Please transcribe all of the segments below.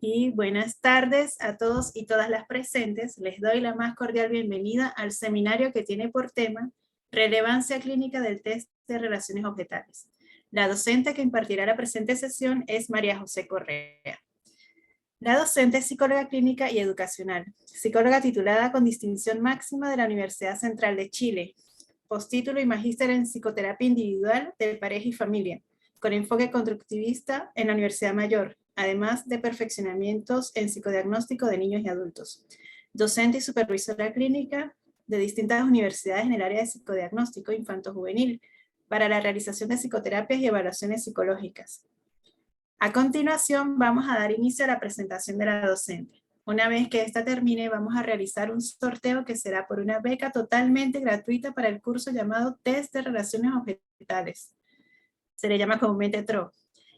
Y buenas tardes a todos y todas las presentes. Les doy la más cordial bienvenida al seminario que tiene por tema Relevancia clínica del test de relaciones objetales. La docente que impartirá la presente sesión es María José Correa. La docente es psicóloga clínica y educacional, psicóloga titulada con distinción máxima de la Universidad Central de Chile, postítulo y magíster en psicoterapia individual de pareja y familia, con enfoque constructivista en la Universidad Mayor, además de perfeccionamientos en psicodiagnóstico de niños y adultos. Docente y supervisora clínica de distintas universidades en el área de psicodiagnóstico infanto-juvenil para la realización de psicoterapias y evaluaciones psicológicas. A continuación, vamos a dar inicio a la presentación de la docente. Una vez que esta termine, vamos a realizar un sorteo que será por una beca totalmente gratuita para el curso llamado Test de Relaciones Objetales. Se le llama comúnmente TRO,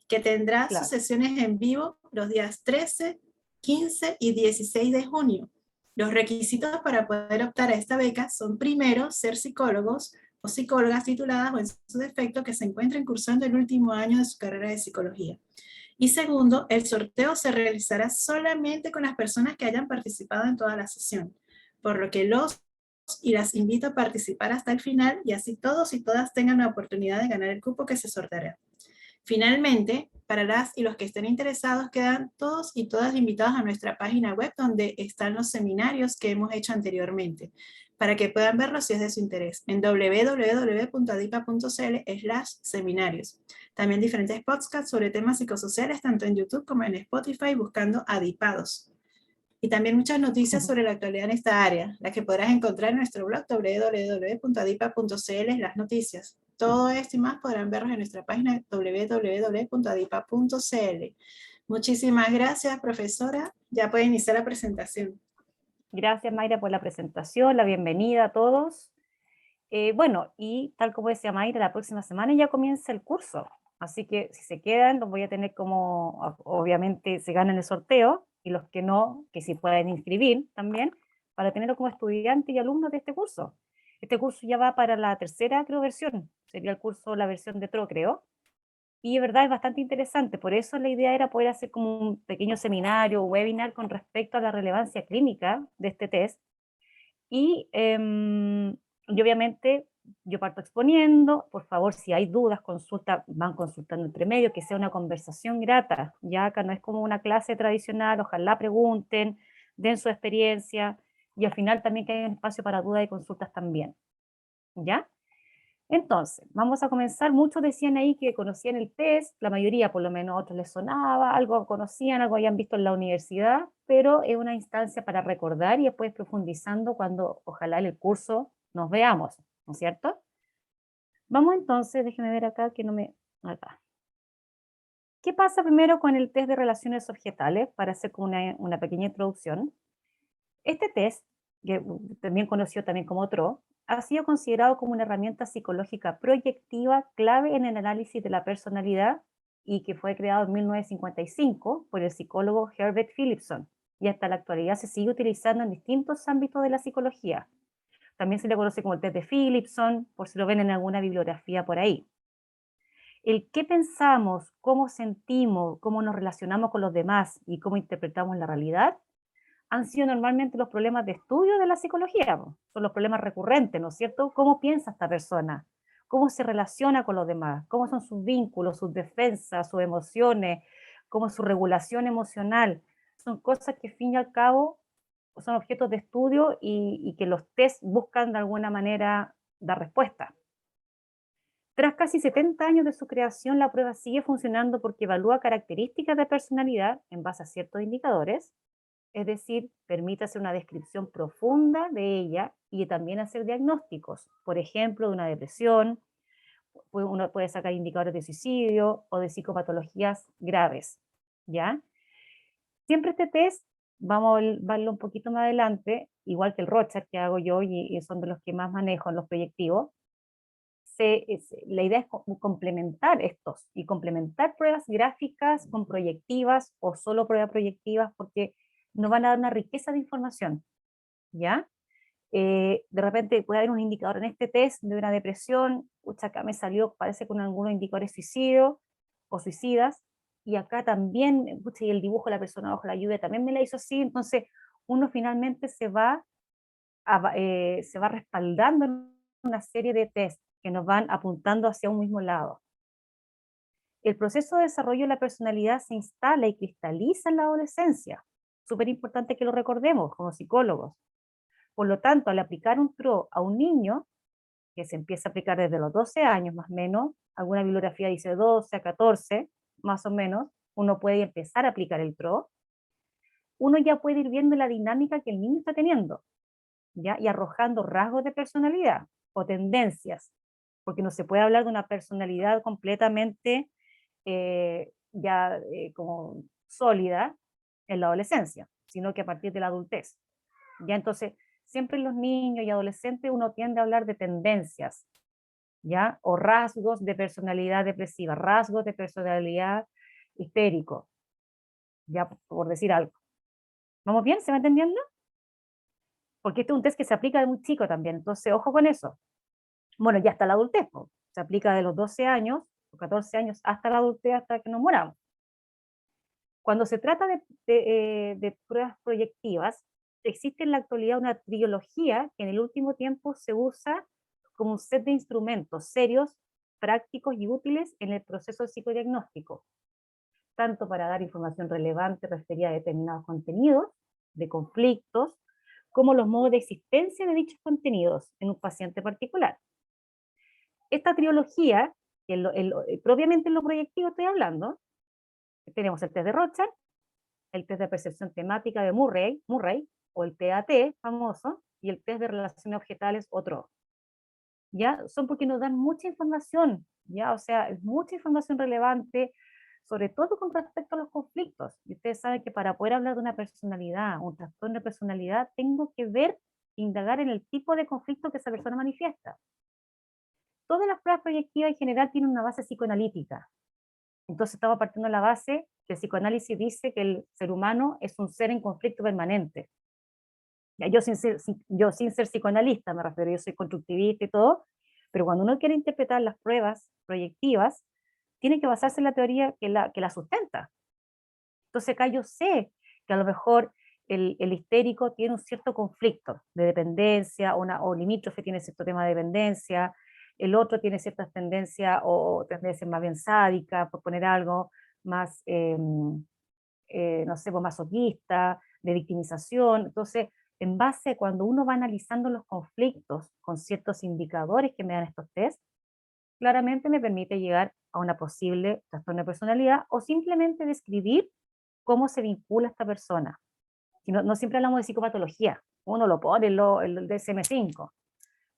que tendrá sus Claro. sesiones en vivo los días 13, 15 y 16 de junio. Los requisitos para poder optar a esta beca son, primero, ser psicólogos o psicólogas tituladas o en su defecto que se encuentren cursando el último año de su carrera de psicología. Y segundo, el sorteo se realizará solamente con las personas que hayan participado en toda la sesión, por lo que los y las invito a participar hasta el final y así todos y todas tengan la oportunidad de ganar el cupo que se sorteará. Finalmente, para las y los que estén interesados, quedan todos y todas invitados a nuestra página web donde están los seminarios que hemos hecho anteriormente, para que puedan verlos si es de su interés, en www.adipa.cl/seminarios. También diferentes podcasts sobre temas psicosociales, tanto en YouTube como en Spotify, buscando Adipados. Y también muchas noticias sobre la actualidad en esta área, las que podrás encontrar en nuestro blog www.adipa.cl/las noticias. Todo esto y más podrán verlos en nuestra página www.adipa.cl. Muchísimas gracias, profesora. Ya puede iniciar la presentación. Gracias, Mayra, por la presentación, la bienvenida a todos. Bueno, y tal como decía Mayra, la próxima semana ya comienza el curso, así que si se quedan, los voy a tener como, obviamente, se ganan el sorteo, y los que no, que sí pueden inscribir también, para tenerlo como estudiante y alumnos de este curso. Este curso ya va para la tercera, creo, versión, sería el curso, la versión de TRO, creo. Y de verdad es bastante interesante, por eso la idea era poder hacer como un pequeño seminario o webinar con respecto a la relevancia clínica de este test. Y obviamente yo parto exponiendo, por favor, si hay dudas, consulta, van consultando entre medio, que sea una conversación grata, ya acá no es como una clase tradicional, ojalá pregunten, den su experiencia, y al final también que haya un espacio para dudas y consultas también, ¿ya? Entonces, vamos a comenzar. Muchos decían ahí que conocían el test, la mayoría por lo menos, a otros les sonaba, algo conocían, algo habían visto en la universidad, pero es una instancia para recordar y después profundizando cuando ojalá en el curso nos veamos, ¿no es cierto? Vamos entonces, déjenme ver acá que no me... Acá. ¿Qué pasa primero con el test de relaciones objetales? Para hacer como una pequeña introducción. Este test, que también conocido también como TRO, ha sido considerado como una herramienta psicológica proyectiva clave en el análisis de la personalidad y que fue creado en 1955 por el psicólogo Herbert Philipson, y hasta la actualidad se sigue utilizando en distintos ámbitos de la psicología. También se le conoce como el test de Philipson, por si lo ven en alguna bibliografía por ahí. El qué pensamos, cómo sentimos, cómo nos relacionamos con los demás y cómo interpretamos la realidad han sido normalmente los problemas de estudio de la psicología, son los problemas recurrentes, ¿no es cierto? ¿Cómo piensa esta persona? ¿Cómo se relaciona con los demás? ¿Cómo son sus vínculos, sus defensas, sus emociones? ¿Cómo es su regulación emocional? Son cosas que, al fin y al cabo, son objetos de estudio y que los test buscan de alguna manera dar respuesta. Tras casi 70 años de su creación, la prueba sigue funcionando porque evalúa características de personalidad en base a ciertos indicadores, es decir, permite hacer una descripción profunda de ella y también hacer diagnósticos, por ejemplo, de una depresión, uno puede sacar indicadores de suicidio o de psicopatologías graves, ¿ya? Siempre este test, vamos a verlo un poquito más adelante, igual que el Rorschach que hago yo y son de los que más manejo en los proyectivos. La idea es complementar estos y complementar pruebas gráficas con proyectivas o solo pruebas proyectivas porque nos van a dar una riqueza de información, ¿ya? De repente puede haber un indicador en este test de una depresión, pucha, acá me salió, parece con algunos indicadores suicidio o suicidas, y acá también, pucha, y el dibujo de la persona bajo la lluvia también me la hizo así, entonces uno finalmente se va respaldando en una serie de test que nos van apuntando hacia un mismo lado. El proceso de desarrollo de la personalidad se instala y cristaliza en la adolescencia. Súper importante que lo recordemos como psicólogos. Por lo tanto, al aplicar un PRO a un niño, que se empieza a aplicar desde los 12 años más o menos, alguna bibliografía dice 12 a 14, más o menos, uno puede empezar a aplicar el PRO, uno ya puede ir viendo la dinámica que el niño está teniendo, ¿ya? Y arrojando rasgos de personalidad o tendencias, porque no se puede hablar de una personalidad completamente como sólida en la adolescencia, sino que a partir de la adultez. Ya entonces, siempre en los niños y adolescentes uno tiende a hablar de tendencias, ¿ya? O rasgos de personalidad depresiva, rasgos de personalidad histérico, ya por decir algo. ¿Vamos bien? ¿Se va entendiendo? Porque este es un test que se aplica de muy chico también, entonces ojo con eso. Bueno, ya hasta la adultez, pues. Se aplica de los 12 años o 14 años hasta la adultez, hasta que nos moramos. Cuando se trata de pruebas proyectivas, existe en la actualidad una trilogía que en el último tiempo se usa como un set de instrumentos serios, prácticos y útiles en el proceso psicodiagnóstico, tanto para dar información relevante referida a determinados contenidos, de conflictos, como los modos de existencia de dichos contenidos en un paciente particular. Esta trilogía, propiamente en lo proyectivo estoy hablando, tenemos el test de Rorschach, el test de percepción temática de Murray o el TAT famoso, y el test de relaciones objetales, otro. ¿Ya? Son porque nos dan mucha información, ¿ya? O sea, es mucha información relevante, sobre todo con respecto a los conflictos. Y ustedes saben que para poder hablar de una personalidad, un trastorno de personalidad, tengo que ver, indagar en el tipo de conflicto que esa persona manifiesta. Todas las pruebas proyectivas en general tienen una base psicoanalítica. Entonces estamos partiendo de la base que el psicoanálisis dice que el ser humano es un ser en conflicto permanente. Ya, yo sin ser psicoanalista, me refiero, yo soy constructivista y todo, pero cuando uno quiere interpretar las pruebas proyectivas, tiene que basarse en la teoría que la sustenta. Entonces acá yo sé que a lo mejor el histérico tiene un cierto conflicto de dependencia, o limítrofe tiene cierto tema de dependencia, el otro tiene ciertas tendencias o tendencias más bien sádicas, por poner algo, más, no sé, pues masoquista, de victimización. Entonces, en base a cuando uno va analizando los conflictos con ciertos indicadores que me dan estos test, claramente me permite llegar a una posible trastorno de personalidad o simplemente describir cómo se vincula esta persona. No siempre hablamos de psicopatología, uno lo pone en el DSM-5,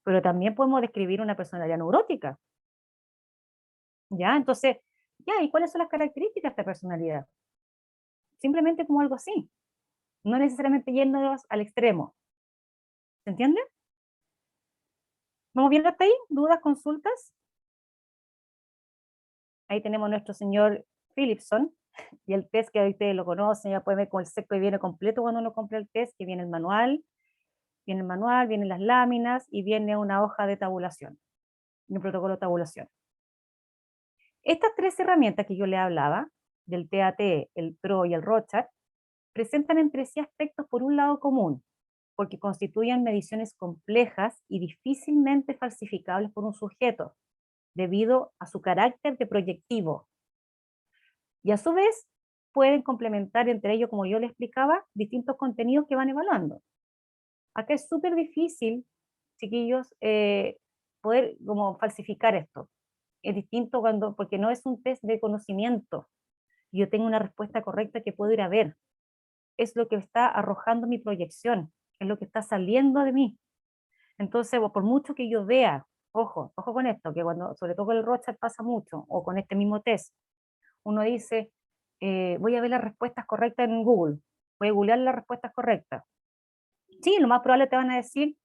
pero también podemos describir una personalidad neurótica. ¿Ya? Entonces, ya, ¿y cuáles son las características de esta personalidad? Simplemente como algo así, no necesariamente yéndonos al extremo. ¿Se entiende? ¿Vamos bien hasta ahí? ¿Dudas, consultas? Ahí tenemos a nuestro señor Philipson y el test que ustedes lo conocen, ya pueden ver con el seco que viene completo cuando uno compra el test, que viene el manual, vienen las láminas y viene una hoja de tabulación, un protocolo de tabulación. Estas tres herramientas que yo le hablaba, del TAT, el PRO y el Rorschach, presentan entre sí aspectos por un lado común, porque constituyen mediciones complejas y difícilmente falsificables por un sujeto, debido a su carácter de proyectivo. Y a su vez, pueden complementar entre ellos, como yo les explicaba, distintos contenidos que van evaluando. Acá es súper difícil, chiquillos, poder como falsificar esto. Es distinto porque no es un test de conocimiento. Yo tengo una respuesta correcta que puedo ir a ver. Es lo que está arrojando mi proyección, es lo que está saliendo de mí. Entonces, por mucho que yo vea, ojo con esto, que cuando, sobre todo con el Rorschach pasa mucho, o con este mismo test, uno dice, voy a ver las respuestas correctas en Google, voy a googlear las respuestas correctas. Sí, lo más probable te van a decir,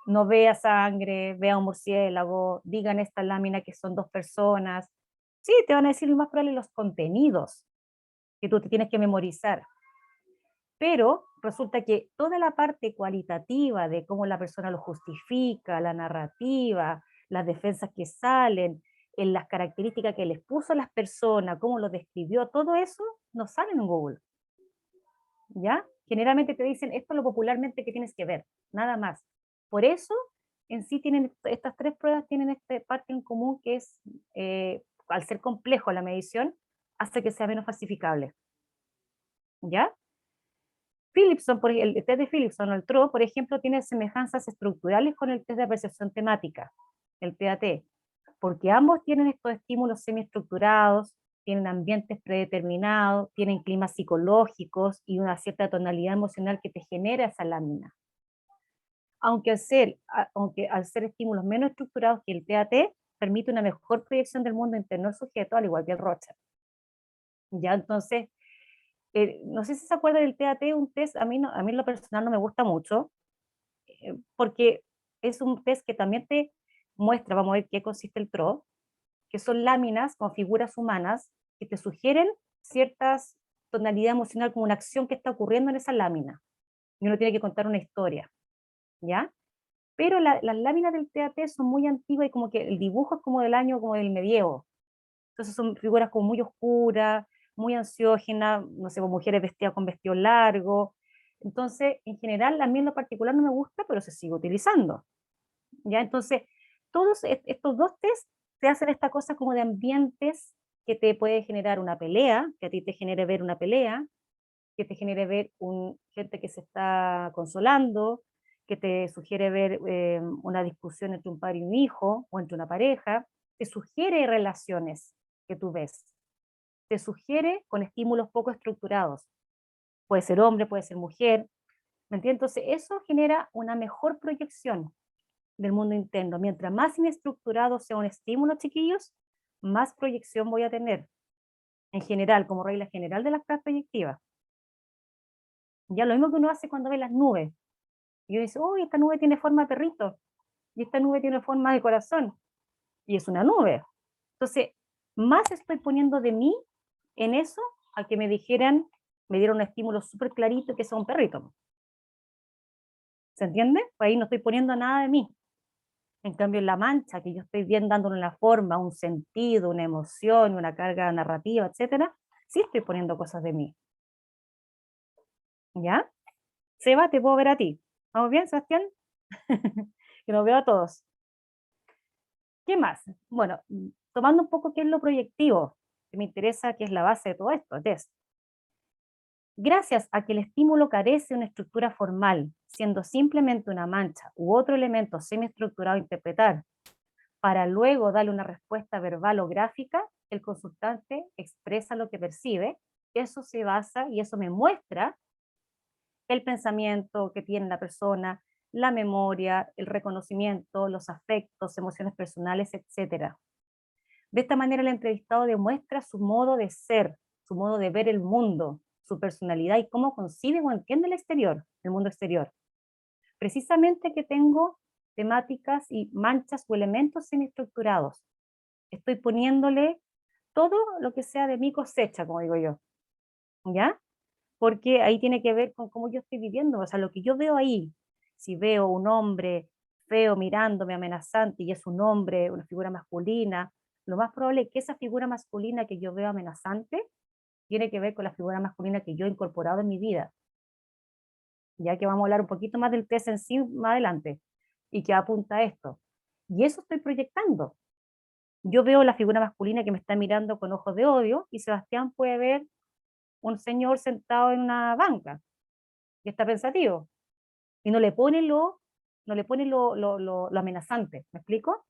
no vea sangre, vea un murciélago, digan esta lámina que son dos personas. Sí, te van a decir lo más probable los contenidos que tú te tienes que memorizar. Pero resulta que toda la parte cualitativa de cómo la persona lo justifica, la narrativa, las defensas que salen, en las características que les puso a las personas, cómo los describió, todo eso no sale en Google. ¿Ya? Generalmente te dicen, esto es lo popularmente que tienes que ver, nada más. Por eso, en sí tienen, estas tres pruebas tienen esta parte en común que es, al ser complejo la medición, hace que sea menos falsificable. ¿Ya? Philipson, el test de Philipson o el TRO, por ejemplo, tiene semejanzas estructurales con el test de percepción temática, el TAT, porque ambos tienen estos estímulos semiestructurados, tienen ambientes predeterminados, tienen climas psicológicos y una cierta tonalidad emocional que te genera esa lámina. Aunque al ser estímulos menos estructurados que el TAT, permite una mejor proyección del mundo interno del sujeto, al igual que el Rorschach. Ya, entonces, no sé si se acuerdan del TAT, un test, a mí en lo personal no me gusta mucho, porque es un test que también te muestra, vamos a ver qué consiste el TRO, que son láminas con figuras humanas que te sugieren ciertas tonalidad emocional como una acción que está ocurriendo en esa lámina. Y uno tiene que contar una historia, ¿ya? Pero las láminas del TAT son muy antiguas y como que el dibujo es como del año, como del medievo. Entonces son figuras como muy oscuras, muy ansiógenas, no sé, como mujeres vestidas con vestido largo. Entonces, en general, a mí en lo particular no me gusta, pero se sigue utilizando. ¿Ya? Entonces, todos estos dos test te hacen esta cosa como de ambientes que te puede generar una pelea, que a ti te genere ver una pelea, que te genere ver gente que se está consolando, que te sugiere ver una discusión entre un padre y un hijo, o entre una pareja, te sugiere relaciones que tú ves, te sugiere con estímulos poco estructurados. Puede ser hombre, puede ser mujer, ¿me entiendes? Entonces eso genera una mejor proyección del mundo interno. Mientras más inestructurado sea un estímulo, chiquillos, más proyección voy a tener, en general, como regla general de las pruebas proyectivas. Ya lo mismo que uno hace cuando ve las nubes. Y uno dice, uy, esta nube tiene forma de perrito, y esta nube tiene forma de corazón, y es una nube. Entonces, más estoy poniendo de mí en eso a que me dieron un estímulo súper clarito que es un perrito. ¿Se entiende? Pues ahí no estoy poniendo nada de mí. En cambio, en la mancha, que yo estoy bien dándole una forma, un sentido, una emoción, una carga narrativa, etcétera, sí estoy poniendo cosas de mí. ¿Ya? Seba, te puedo ver a ti. ¿Vamos bien, Sebastián? Que nos veo a todos. ¿Qué más? Bueno, tomando un poco qué es lo proyectivo, que me interesa, que es la base de todo esto, test. Gracias a que el estímulo carece de una estructura formal, siendo simplemente una mancha u otro elemento semiestructurado a interpretar, para luego darle una respuesta verbal o gráfica, el consultante expresa lo que percibe, eso se basa y eso me muestra el pensamiento que tiene la persona, la memoria, el reconocimiento, los afectos, emociones personales, etc. De esta manera el entrevistado demuestra su modo de ser, su modo de ver el mundo, su personalidad y cómo concibe o entiende el exterior, el mundo exterior. Precisamente que tengo temáticas y manchas o elementos semiestructurados. Estoy poniéndole todo lo que sea de mi cosecha, como digo yo, ¿ya? Porque ahí tiene que ver con cómo yo estoy viviendo, o sea, lo que yo veo ahí, si veo un hombre feo mirándome amenazante y es un hombre, una figura masculina, lo más probable es que esa figura masculina que yo veo amenazante tiene que ver con la figura masculina que yo he incorporado en mi vida, ya que vamos a hablar un poquito más del test en sí más adelante, y que apunta a esto. Y eso estoy proyectando. Yo veo la figura masculina que me está mirando con ojos de odio, y Sebastián puede ver un señor sentado en una banca, y está pensativo, y no le pone lo amenazante, ¿me explico?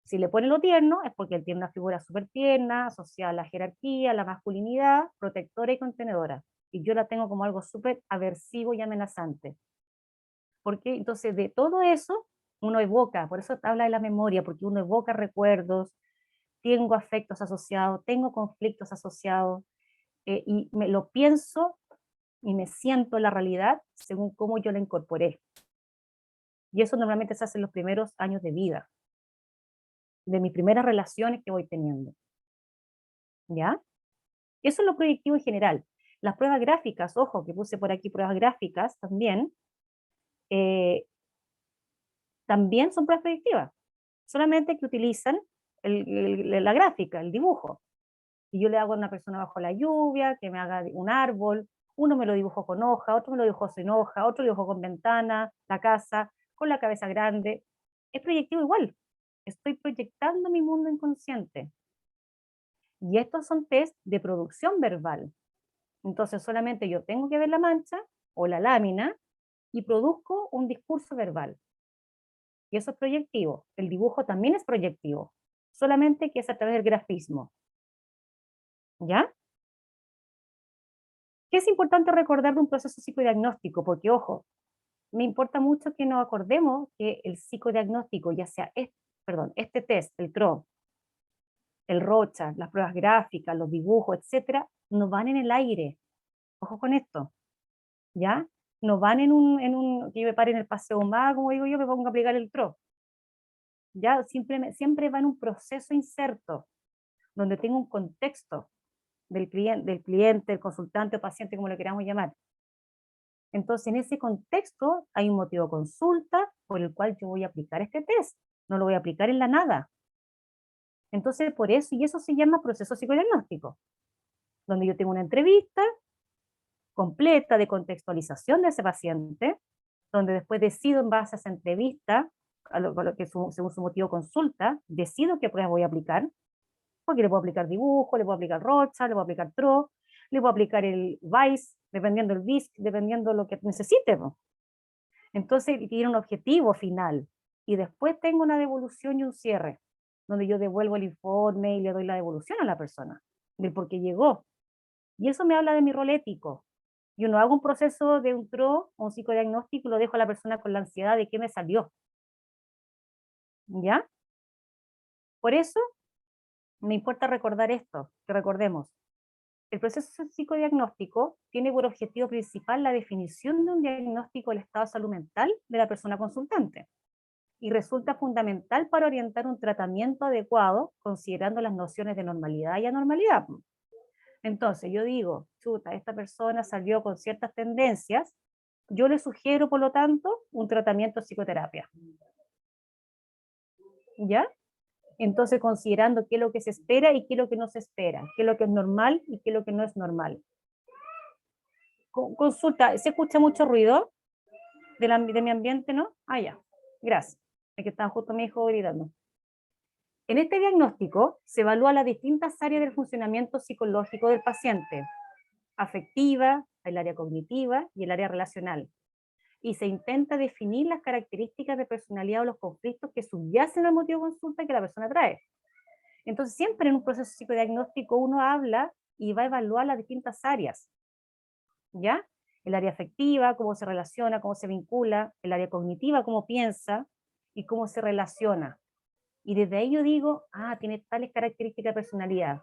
Si le pone lo tierno, es porque él tiene una figura súper tierna, asociada a la jerarquía, a la masculinidad, protectora y contenedora. Y yo la tengo como algo súper aversivo y amenazante. Porque entonces de todo eso uno evoca, por eso habla de la memoria, porque uno evoca recuerdos, tengo afectos asociados, tengo conflictos asociados, y me lo pienso y me siento en la realidad según cómo yo la incorporé. Y eso normalmente se hace en los primeros años de vida, de mis primeras relaciones que voy teniendo. ¿Ya? Eso es lo proyectivo en general. Las pruebas gráficas, ojo, que puse por aquí pruebas gráficas también, eh, también son pruebas proyectivas, solamente que utilizan la gráfica, el dibujo. Y yo le hago a una persona bajo la lluvia, que me haga un árbol, uno me lo dibujó con hoja, otro me lo dibujó sin hoja, otro lo dibujó con ventana, la casa, con la cabeza grande. Es proyectivo igual. Estoy proyectando mi mundo inconsciente. Y estos son test de producción verbal. Entonces solamente yo tengo que ver la mancha o la lámina y produzco un discurso verbal. Y eso es proyectivo. El dibujo también es proyectivo, solamente que es a través del grafismo. ¿Ya? ¿Qué es importante recordar de un proceso psicodiagnóstico? Porque, ojo, me importa mucho que nos acordemos que el psicodiagnóstico, ya sea este test, el TRO, el ROCHA, las pruebas gráficas, los dibujos, etcétera, no van en el aire. Ojo con esto, ¿ya? No van que yo me pare en el paseo más, como digo yo, me pongo a aplicar el TRO. ¿Ya? Siempre va en un proceso inserto, donde tengo un contexto del cliente, el consultante o paciente, como lo queramos llamar. Entonces, en ese contexto hay un motivo de consulta por el cual yo voy a aplicar este test. No lo voy a aplicar en la nada. Entonces, por eso, y eso se llama proceso psicodiagnóstico, donde yo tengo una entrevista completa de contextualización de ese paciente, donde después decido en base a esa entrevista, a lo que según su motivo de consulta, decido qué pruebas voy a aplicar, porque le puedo aplicar dibujo, le puedo aplicar ROCHA, le puedo aplicar TRO, le puedo aplicar el VICE, dependiendo del BISC, dependiendo de lo que necesite. Entonces tiene un objetivo final y después tengo una devolución y un cierre, donde yo devuelvo el informe y le doy la devolución a la persona, del por qué llegó. Y eso me habla de mi rol ético. Yo no hago un proceso de un TRO o un psicodiagnóstico y lo dejo a la persona con la ansiedad de qué me salió. ¿Ya? Por eso me importa recordar esto, que recordemos. El proceso psicodiagnóstico tiene por objetivo principal la definición de un diagnóstico del estado de salud mental de la persona consultante y resulta fundamental para orientar un tratamiento adecuado considerando las nociones de normalidad y anormalidad. Entonces yo digo, chuta, esta persona salió con ciertas tendencias, yo le sugiero por lo tanto un tratamiento de psicoterapia. ¿Ya? Entonces considerando qué es lo que se espera y qué es lo que no se espera, qué es lo que es normal y qué es lo que no es normal. Consulta, ¿se escucha mucho ruido de mi ambiente, no? Ah, ya, gracias. Es que estaba justo mi hijo gritando. En este diagnóstico se evalúa las distintas áreas del funcionamiento psicológico del paciente, afectiva, el área cognitiva y el área relacional. Y se intenta definir las características de personalidad o los conflictos que subyacen al motivo de consulta que la persona trae. Entonces, siempre en un proceso psicodiagnóstico uno habla y va a evaluar las distintas áreas, ¿ya? El área afectiva, cómo se relaciona, cómo se vincula, el área cognitiva, cómo piensa y cómo se relaciona. Y desde ahí yo digo, tiene tales características de personalidad,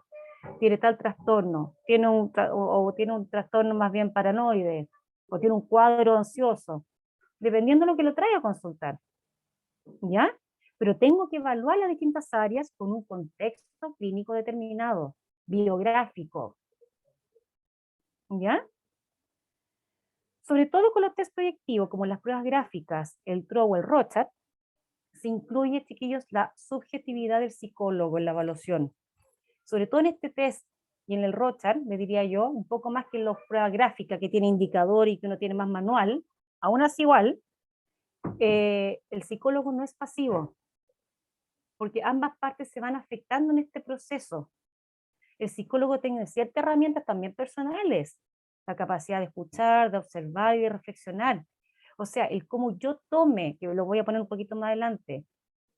tiene tal trastorno, o tiene un trastorno más bien paranoide, o tiene un cuadro ansioso, dependiendo de lo que lo traiga a consultar, ¿ya? Pero tengo que evaluar las distintas áreas con un contexto clínico determinado, biográfico, ¿ya? Sobre todo con los test proyectivos, como las pruebas gráficas, el TRO o el ROCHAT, se incluye, chiquillos, la subjetividad del psicólogo en la evaluación. Sobre todo en este test y en el ROCHAT, le diría yo, un poco más que en las pruebas gráficas que tiene indicador y que uno tiene más manual, aún así igual, el psicólogo no es pasivo, porque ambas partes se van afectando en este proceso. El psicólogo tiene ciertas herramientas también personales, la capacidad de escuchar, de observar y de reflexionar. O sea, el cómo yo tome, que lo voy a poner un poquito más adelante,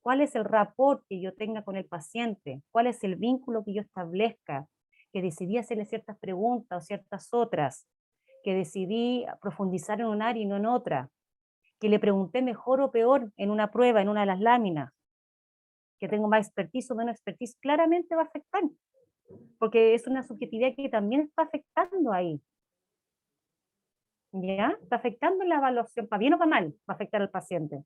cuál es el rapport que yo tenga con el paciente, cuál es el vínculo que yo establezca, que decidí hacerle ciertas preguntas o ciertas otras, que decidí profundizar en un área y no en otra, que le pregunté mejor o peor en una prueba, en una de las láminas, que tengo más expertise o menos expertise, claramente va a afectar, porque es una subjetividad que también está afectando ahí. ¿Ya? Está afectando en la evaluación, para bien o para mal, va a afectar al paciente.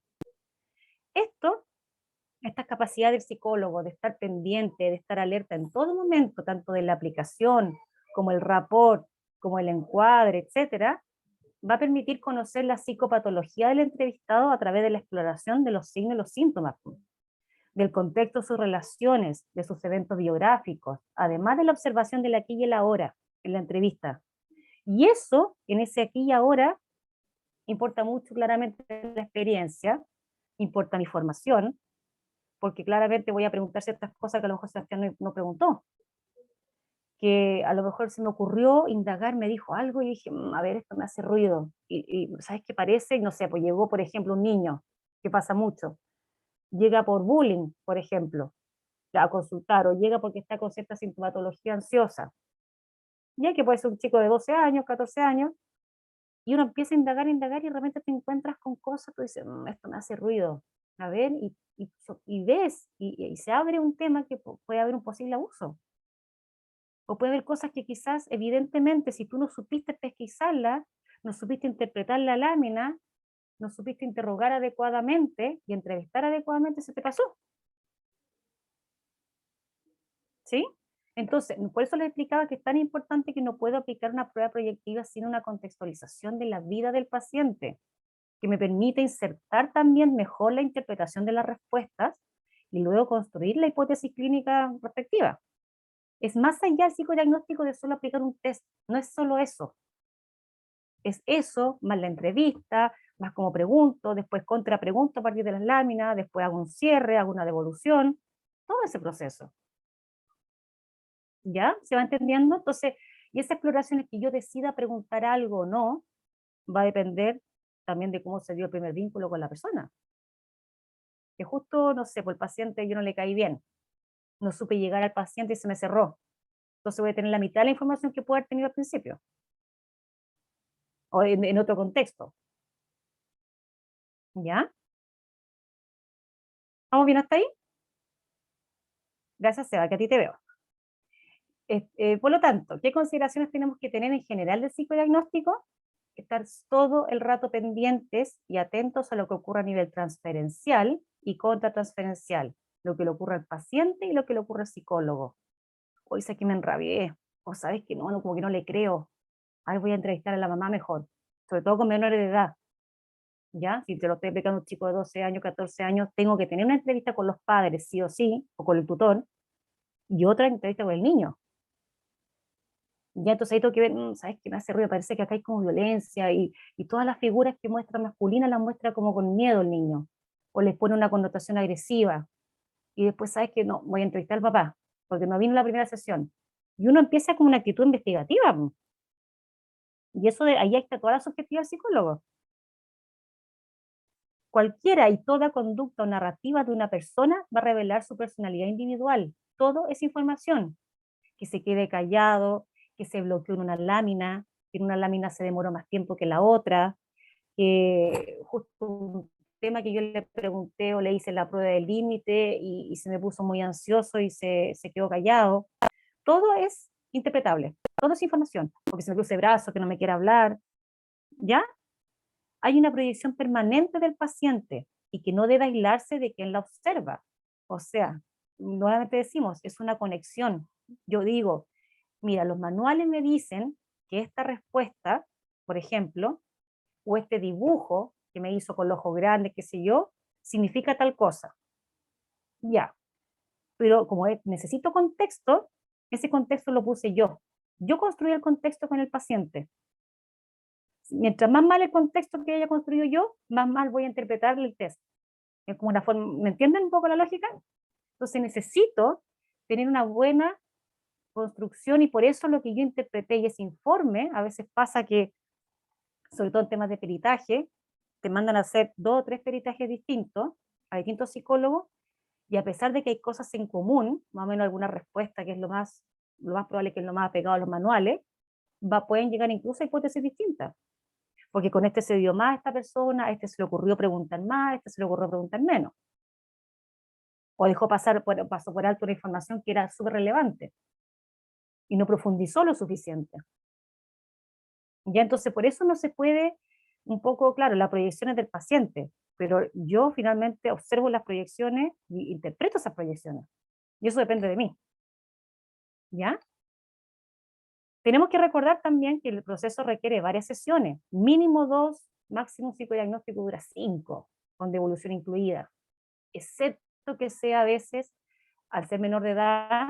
Esta capacidad del psicólogo de estar pendiente, de estar alerta en todo momento, tanto de la aplicación como el rapport, como el encuadre, etcétera, va a permitir conocer la psicopatología del entrevistado a través de la exploración de los signos y los síntomas. del contexto de sus relaciones, de sus eventos biográficos, además de la observación del aquí y el ahora en la entrevista. Y eso, en ese aquí y ahora, importa mucho claramente la experiencia, importa mi formación, porque claramente voy a preguntar ciertas cosas que a lo mejor Sebastián no preguntó, que a lo mejor se me ocurrió indagar, me dijo algo y dije, a ver, esto me hace ruido. Y ¿sabes qué parece? Y no sé, pues llegó, por ejemplo, un niño, que pasa mucho, llega por bullying, por ejemplo, a consultar, o llega porque está con cierta sintomatología ansiosa, ya que puede ser un chico de 12 años, 14 años, y uno empieza a indagar y de repente te encuentras con cosas, tú dices, esto me hace ruido, a ver, y ves, y se abre un tema que puede haber un posible abuso. O puede haber cosas que quizás, evidentemente, si tú no supiste pesquisarla, no supiste interpretar la lámina, no supiste interrogar adecuadamente y entrevistar adecuadamente, se te pasó. ¿Sí? Entonces, por eso les explicaba que es tan importante que no puedo aplicar una prueba proyectiva sin una contextualización de la vida del paciente, que me permite insertar también mejor la interpretación de las respuestas y luego construir la hipótesis clínica respectiva. Es más allá el psicodiagnóstico de solo aplicar un test, no es solo eso. Es eso, más la entrevista, más como pregunto, después contrapregunto a partir de las láminas, después hago un cierre, hago una devolución, todo ese proceso. ¿Ya? ¿Se va entendiendo? Entonces, y esa exploración es que yo decida preguntar algo o no, va a depender también de cómo se dio el primer vínculo con la persona. Que justo, no sé, por el paciente yo no le caí bien, no supe llegar al paciente y se me cerró. Entonces voy a tener la mitad de la información que puedo haber tenido al principio, o en otro contexto. ¿Ya? ¿Vamos bien hasta ahí? Gracias, Seba, que a ti te veo. Por lo tanto, ¿qué consideraciones tenemos que tener en general del psicodiagnóstico? Estar todo el rato pendientes y atentos a lo que ocurre a nivel transferencial y contratransferencial, lo que le ocurre al paciente y lo que le ocurre al psicólogo. Hoy sé que me enrabié, o sabes que no, como que no le creo. Ay, voy a entrevistar a la mamá mejor, sobre todo con menores de edad. ¿Ya? Si te lo estoy explicando un chico de 12 años, 14 años, tengo que tener una entrevista con los padres, sí o sí, o con el tutor, y otra entrevista con el niño. Ya, entonces ahí tengo que ver, ¿sabes qué me hace ruido? Parece que acá hay como violencia y todas las figuras que muestra masculinas las muestra como con miedo el niño, o les pone una connotación agresiva, y después sabes que no, voy a entrevistar al papá, porque no vino la primera sesión. Y uno empieza con una actitud investigativa, y eso de ahí está toda la subjetividad del psicólogo. Cualquiera y toda conducta o narrativa de una persona va a revelar su personalidad individual. Todo es información. Que se quede callado, que se bloqueó en una lámina, que en una lámina se demoró más tiempo que la otra, que justo un tema que yo le pregunté o le hice la prueba del límite y se me puso muy ansioso y se quedó callado. Todo es interpretable, todo es información, porque se me cruce el brazo, que no me quiere hablar, ¿ya? Hay una proyección permanente del paciente y que no debe aislarse de quien la observa. O sea, nuevamente decimos, es una conexión. Yo digo, mira, los manuales me dicen que esta respuesta, por ejemplo, o este dibujo que me hizo con los ojos grandes, qué sé yo, significa tal cosa. Ya, pero como necesito contexto, ese contexto lo puse yo. Yo construí el contexto con el paciente. Mientras más mal el contexto que haya construido yo, más mal voy a interpretar el test. Es como una forma, ¿me entienden un poco la lógica? Entonces necesito tener una buena construcción y por eso lo que yo interpreté y ese informe, a veces pasa que, sobre todo en temas de peritaje, te mandan a hacer 2 o 3 peritajes distintos a distintos psicólogos y a pesar de que hay cosas en común, más o menos alguna respuesta que es lo más probable que es lo más apegado a los manuales, pueden llegar incluso a hipótesis distintas. Porque con este se dio más a esta persona, a este se le ocurrió preguntar más, a este se le ocurrió preguntar menos. O dejó pasó por alto una información que era súper relevante y no profundizó lo suficiente. Ya entonces por eso no se puede, un poco, claro, la proyección es del paciente, pero yo finalmente observo las proyecciones y interpreto esas proyecciones. Y eso depende de mí. ¿Ya? Tenemos que recordar también que el proceso requiere varias sesiones, mínimo 2, máximo un psicodiagnóstico dura 5, con devolución incluida. que sea a veces, al ser menor de edad,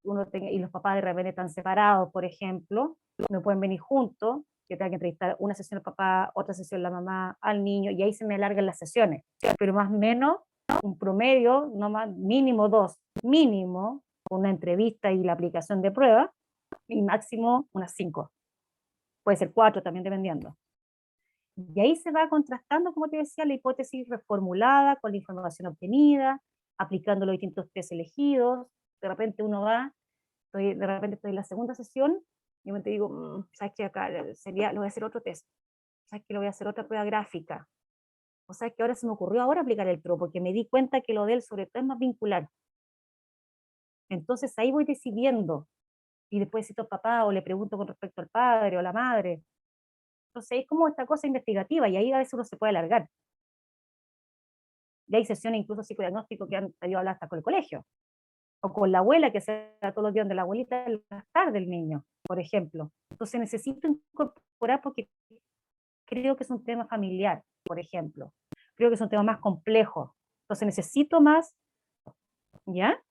y los papás de repente están separados, por ejemplo, no pueden venir juntos, yo tengo que entrevistar una sesión al papá, otra sesión la mamá, al niño, y ahí se me alargan las sesiones, pero más o menos un promedio, no más, mínimo 2, mínimo, una entrevista y la aplicación de pruebas, y máximo unas 5, puede ser 4 también dependiendo. Y ahí se va contrastando, como te decía, la hipótesis reformulada con la información obtenida, aplicando los distintos test elegidos. De repente uno va, de repente estoy en la segunda sesión, y me digo, ¿sabes qué? Acá lo voy a hacer otro test. ¿Sabes qué? Lo voy a hacer otra prueba gráfica. O sea, que ahora se me ocurrió ahora aplicar el PRO, porque me di cuenta que lo de él sobre todo es más vincular. Entonces ahí voy decidiendo, y después cito al papá, o le pregunto con respecto al padre o la madre. Entonces es como esta cosa investigativa, y ahí a veces uno se puede alargar. Y hay sesiones incluso psicodiagnóstico que han podido hablar hasta con el colegio, o con la abuela, que se da todos los días donde la abuelita en las tardes del niño, por ejemplo. Entonces necesito incorporar, porque creo que es un tema familiar, por ejemplo. Creo que es un tema más complejo. Entonces necesito más, ¿ya?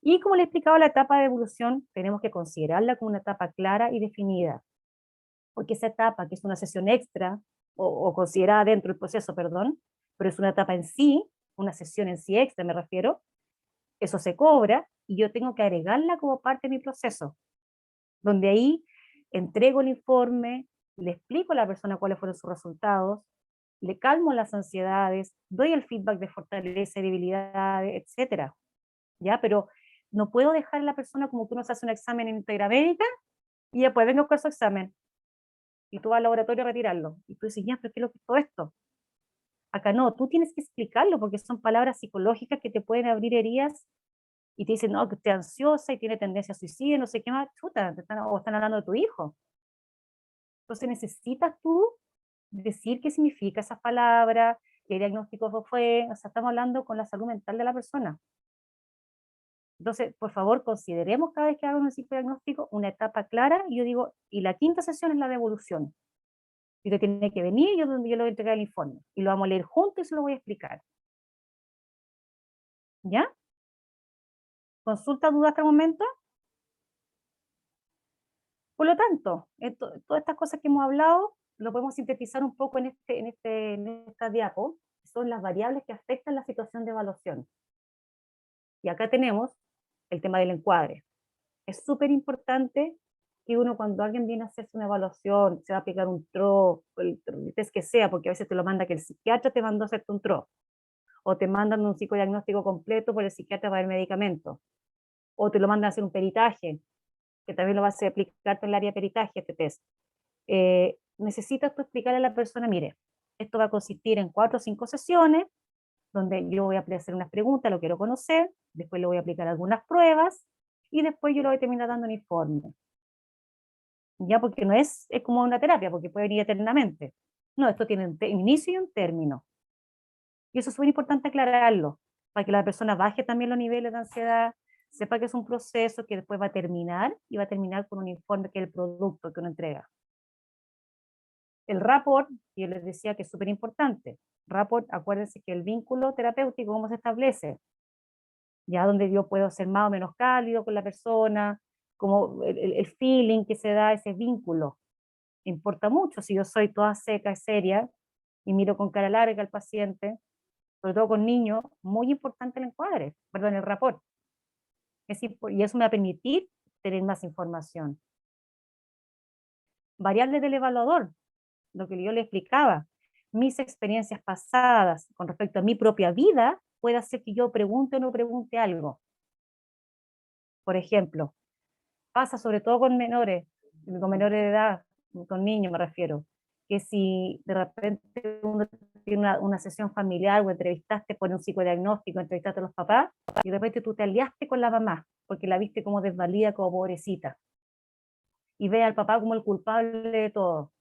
Y como le he explicado, la etapa de evolución tenemos que considerarla como una etapa clara y definida, porque esa etapa, que es una sesión extra, o considerada dentro del proceso, perdón, pero es una etapa en sí, una sesión en sí extra me refiero, eso se cobra y yo tengo que agregarla como parte de mi proceso, donde ahí entrego el informe, le explico a la persona cuáles fueron sus resultados, le calmo las ansiedades, doy el feedback de fortaleza y debilidades, etcétera. ¿Ya? Pero no puedo dejar a la persona como que uno se hace un examen en Integramédica y después vengo con su examen y tú vas al laboratorio a retirarlo. Y tú dices, ya, pero ¿qué es lo que es todo esto? Acá no, tú tienes que explicarlo porque son palabras psicológicas que te pueden abrir heridas y te dicen, no, que esté ansiosa y tiene tendencia a suicidio, no sé qué más, chuta, o están hablando de tu hijo. Entonces necesitas tú decir qué significa esa palabra, qué diagnóstico fue, o sea, estamos hablando con la salud mental de la persona. Entonces, por favor, consideremos cada vez que hago un psicodiagnóstico una etapa clara, y yo digo, y la quinta sesión es la devolución. Y usted tiene que venir, yo le voy a entregar el informe, y lo vamos a leer juntos y se lo voy a explicar. ¿Ya? ¿Consulta, duda hasta el momento? Por lo tanto, todas estas cosas que hemos hablado, lo podemos sintetizar un poco en esta diapo, que son las variables que afectan la situación de evaluación. Y acá tenemos el tema del encuadre. Es súper importante que uno, cuando alguien viene a hacerse una evaluación, se va a aplicar un TRO, el test que sea, porque a veces te lo manda que el psiquiatra te mandó a hacerte un TRO, o te mandan un psicodiagnóstico completo por el psiquiatra para el medicamento, o te lo mandan a hacer un peritaje, que también lo vas a aplicarte en el área de peritaje, este test. Necesitas tú explicarle a la persona, mire, esto va a consistir en 4 o 5 sesiones, donde yo voy a hacer unas preguntas, lo quiero conocer, después le voy a aplicar algunas pruebas, y después yo le voy a terminar dando un informe. Ya, porque no es como una terapia, porque puede venir eternamente. No, esto tiene un inicio y un término. Y eso es muy importante aclararlo, para que la persona baje también los niveles de ansiedad, sepa que es un proceso que después va a terminar, y va a terminar con un informe que es el producto que uno entrega. El rapport, yo les decía que es súper importante. Rapport, acuérdense que el vínculo terapéutico, ¿cómo se establece? Ya donde yo puedo ser más o menos cálido con la persona, como el feeling que se da, ese vínculo. Importa mucho si yo soy toda seca y seria y miro con cara larga al paciente, sobre todo con niños, muy importante el encuadre, perdón, el rapport. Y eso me va a permitir tener más información. Variables del evaluador, lo que yo le explicaba, mis experiencias pasadas con respecto a mi propia vida puede hacer que yo pregunte o no pregunte algo. Por ejemplo, pasa sobre todo con menores de edad, con niños me refiero, que si de repente uno tiene una sesión familiar o entrevistaste por un psicodiagnóstico, entrevistaste a los papás, y de repente tú te aliaste con la mamá, porque la viste como desvalida, como pobrecita, y ve al papá como el culpable de todo.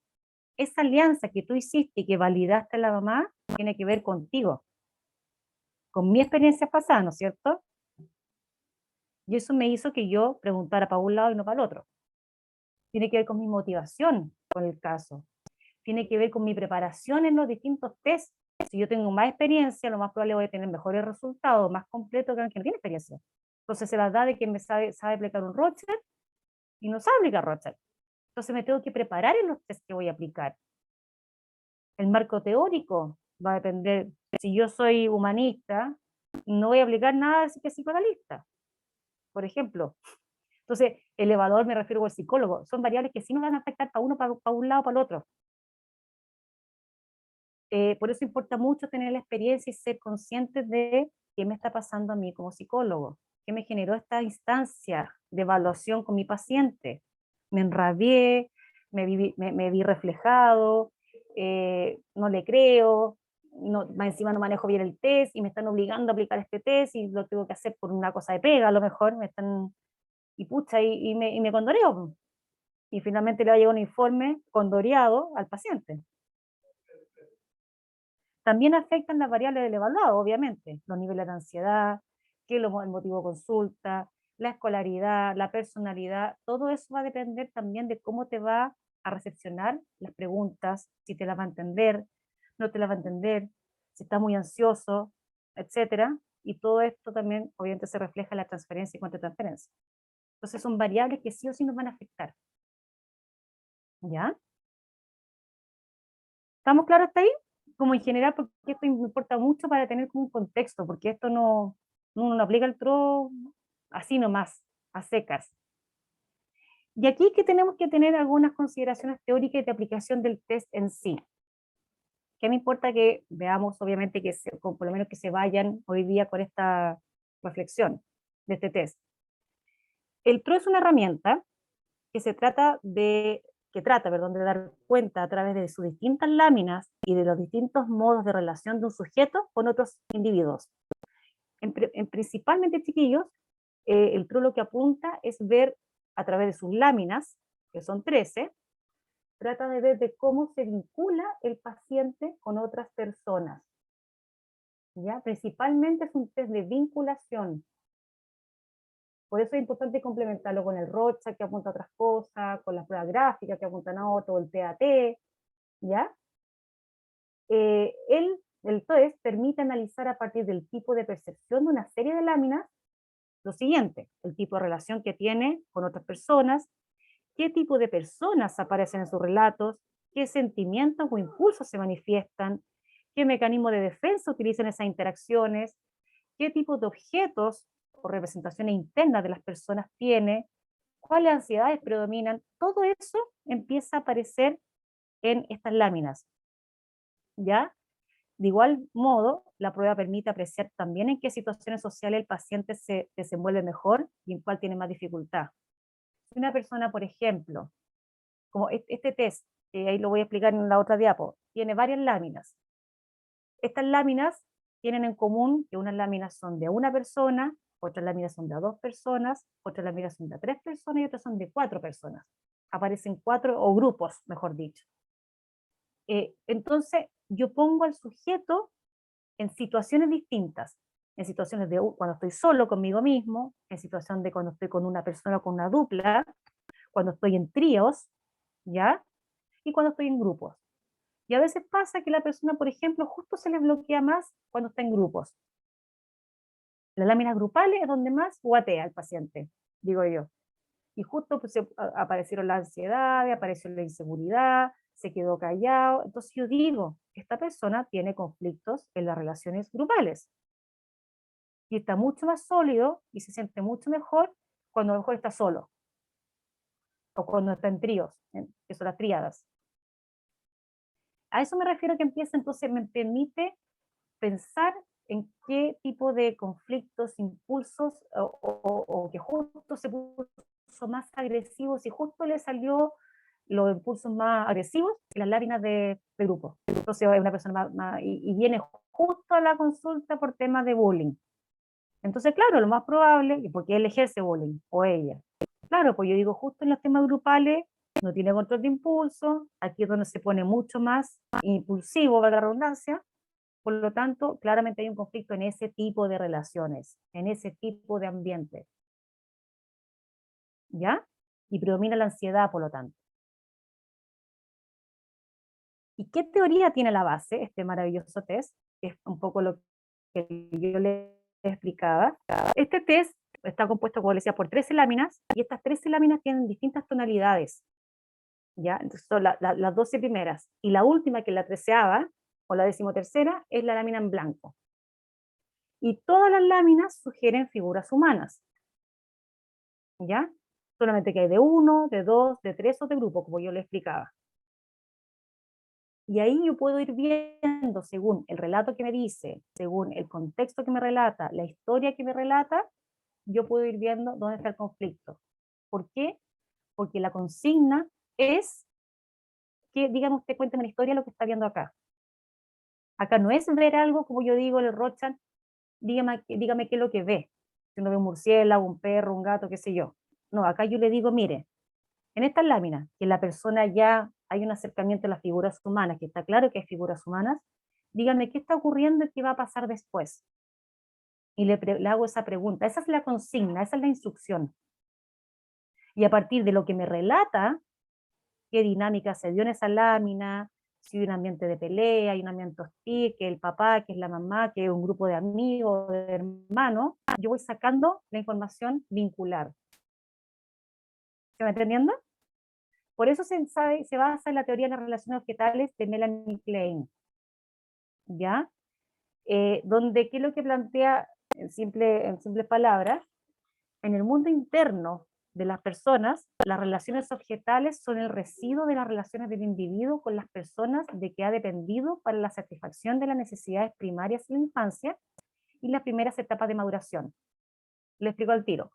Esa alianza que tú hiciste y que validaste a la mamá tiene que ver contigo, con mi experiencia pasada, ¿no es cierto? Y eso me hizo que yo preguntara para un lado y no para el otro. Tiene que ver con mi motivación con el caso. Tiene que ver con mi preparación en los distintos test. Si yo tengo más experiencia, lo más probable voy a tener mejores resultados, más completos que alguien que no tiene experiencia. Entonces se las da de quien me sabe aplicar un Rorschach y no sabe aplicar Rorschach. Entonces me tengo que preparar en los test que voy a aplicar. El marco teórico va a depender. Si yo soy humanista, no voy a aplicar nada de que psicoanalista, por ejemplo. Entonces, el evaluador, me refiero al psicólogo, son variables que sí nos van a afectar para uno, para un lado, para el otro. Por eso importa mucho tener la experiencia y ser consciente de qué me está pasando a mí como psicólogo, qué me generó esta instancia de evaluación con mi paciente. Me enrabié, me vi reflejado, no le creo, no, más encima no manejo bien el test y me están obligando a aplicar este test y lo tengo que hacer por una cosa de pega, a lo mejor me están, y pucha, y me condoreo. Y finalmente le va a llegar un informe condoreado al paciente. También afectan las variables del evaluado, obviamente, los niveles de ansiedad, qué es el motivo de consulta, la escolaridad, la personalidad, todo eso va a depender también de cómo te va a recepcionar las preguntas, si te las va a entender, no te las va a entender, si está muy ansioso, etcétera. Y todo esto también, obviamente, se refleja en la transferencia y contratransferencia. Entonces son variables que sí o sí nos van a afectar. ¿Ya? ¿Estamos claros hasta ahí? Como en general, porque esto me importa mucho para tener como un contexto, porque esto no, uno no aplica el TRO así nomás, a secas. Y aquí que tenemos que tener algunas consideraciones teóricas y de aplicación del test en sí. ¿Qué me importa que veamos, obviamente, que por lo menos que se vayan hoy día con esta reflexión de este test? El TRO es una herramienta que trata, perdón, de dar cuenta a través de sus distintas láminas y de los distintos modos de relación de un sujeto con otros individuos. Principalmente, chiquillos, el TRO lo que apunta es ver a través de sus láminas, que son 13, trata de ver de cómo se vincula el paciente con otras personas. ¿Ya? Principalmente es un test de vinculación. Por eso es importante complementarlo con el Rorschach, que apunta a otras cosas, con las pruebas gráficas que apuntan a otro, el TAT, ¿ya? El test permite analizar a partir del tipo de percepción de una serie de láminas lo siguiente: el tipo de relación que tiene con otras personas, qué tipo de personas aparecen en sus relatos, qué sentimientos o impulsos se manifiestan, qué mecanismo de defensa utilizan esas interacciones, qué tipo de objetos o representaciones internas de las personas tiene, cuáles ansiedades predominan. Todo eso empieza a aparecer en estas láminas, ¿ya? De igual modo, la prueba permite apreciar también en qué situaciones sociales el paciente se desenvuelve mejor y en cuál tiene más dificultad. Si una persona, por ejemplo, como este test, ahí lo voy a explicar en la otra diapo, tiene varias láminas. Estas láminas tienen en común que unas láminas son de una persona, otras láminas son de 2 personas, otras láminas son de 3 personas y otras son de 4 personas. Aparecen 4, o grupos, mejor dicho. Entonces, yo pongo al sujeto en situaciones distintas, en situaciones de cuando estoy solo conmigo mismo, en situación de cuando estoy con una persona o con una dupla, cuando estoy en tríos, ¿ya? Y cuando estoy en grupos. Y a veces pasa que la persona, por ejemplo, justo se le bloquea más cuando está en grupos. Las láminas grupales es donde más guatea el paciente, digo yo. Y justo pues, aparecieron la ansiedad, apareció la inseguridad, se quedó callado. Entonces yo digo, esta persona tiene conflictos en las relaciones grupales. Y está mucho más sólido y se siente mucho mejor cuando a lo mejor está solo. O cuando está en tríos, que son las tríadas. A eso me refiero, que empieza, entonces me permite pensar en qué tipo de conflictos, impulsos, o que justo se puso más agresivo, si justo le salió los impulsos más agresivos en las láminas de grupo. Entonces es una persona y viene justo a la consulta por temas de bullying. Entonces, claro, lo más probable, porque él ejerce bullying, o ella. Claro, pues yo digo, justo en los temas grupales, no tiene control de impulso, aquí es donde se pone mucho más impulsivo, valga la redundancia. Por lo tanto, claramente hay un conflicto en ese tipo de relaciones, en ese tipo de ambiente. ¿Ya? Y predomina la ansiedad, por lo tanto. ¿Y qué teoría tiene la base este maravilloso test? Es un poco lo que yo les explicaba. Este test está compuesto, como les decía, por 13 láminas, y estas 13 láminas tienen distintas tonalidades, ¿ya? Entonces son las 12 primeras, y la última, que es la 13ª, o la 13ª, es la lámina en blanco. Y todas las láminas sugieren figuras humanas, ¿ya? Solamente que hay de 1, de 2, de 3 o de grupo, como yo les explicaba. Y ahí yo puedo ir viendo, según el relato que me dice, según el contexto que me relata, la historia que me relata, yo puedo ir viendo dónde está el conflicto. ¿Por qué? Porque la consigna es que, dígame usted, cuénteme la historia de lo que está viendo acá. Acá no es ver algo, como yo digo, el Rochan, dígame qué es lo que ve. Si uno ve un murciélago, un perro, un gato, qué sé yo. No, acá yo le digo, mire, en estas láminas, que la persona ya hay un acercamiento a las figuras humanas, que está claro que hay figuras humanas, dígame qué está ocurriendo y qué va a pasar después. Y le hago esa pregunta. Esa es la consigna, esa es la instrucción. Y a partir de lo que me relata, qué dinámica se dio en esa lámina, si hay un ambiente de pelea, hay un ambiente hostil, que el papá, que es la mamá, que es un grupo de amigos, de hermanos, yo voy sacando la información vincular. ¿Se va entendiendo? Por eso se basa en la teoría de las relaciones objetales de Melanie Klein, ¿ya? Donde, ¿qué es lo que plantea en simples palabras? En el mundo interno de las personas, las relaciones objetales son el residuo de las relaciones del individuo con las personas de que ha dependido para la satisfacción de las necesidades primarias en la infancia y las primeras etapas de maduración. Le explico al tiro.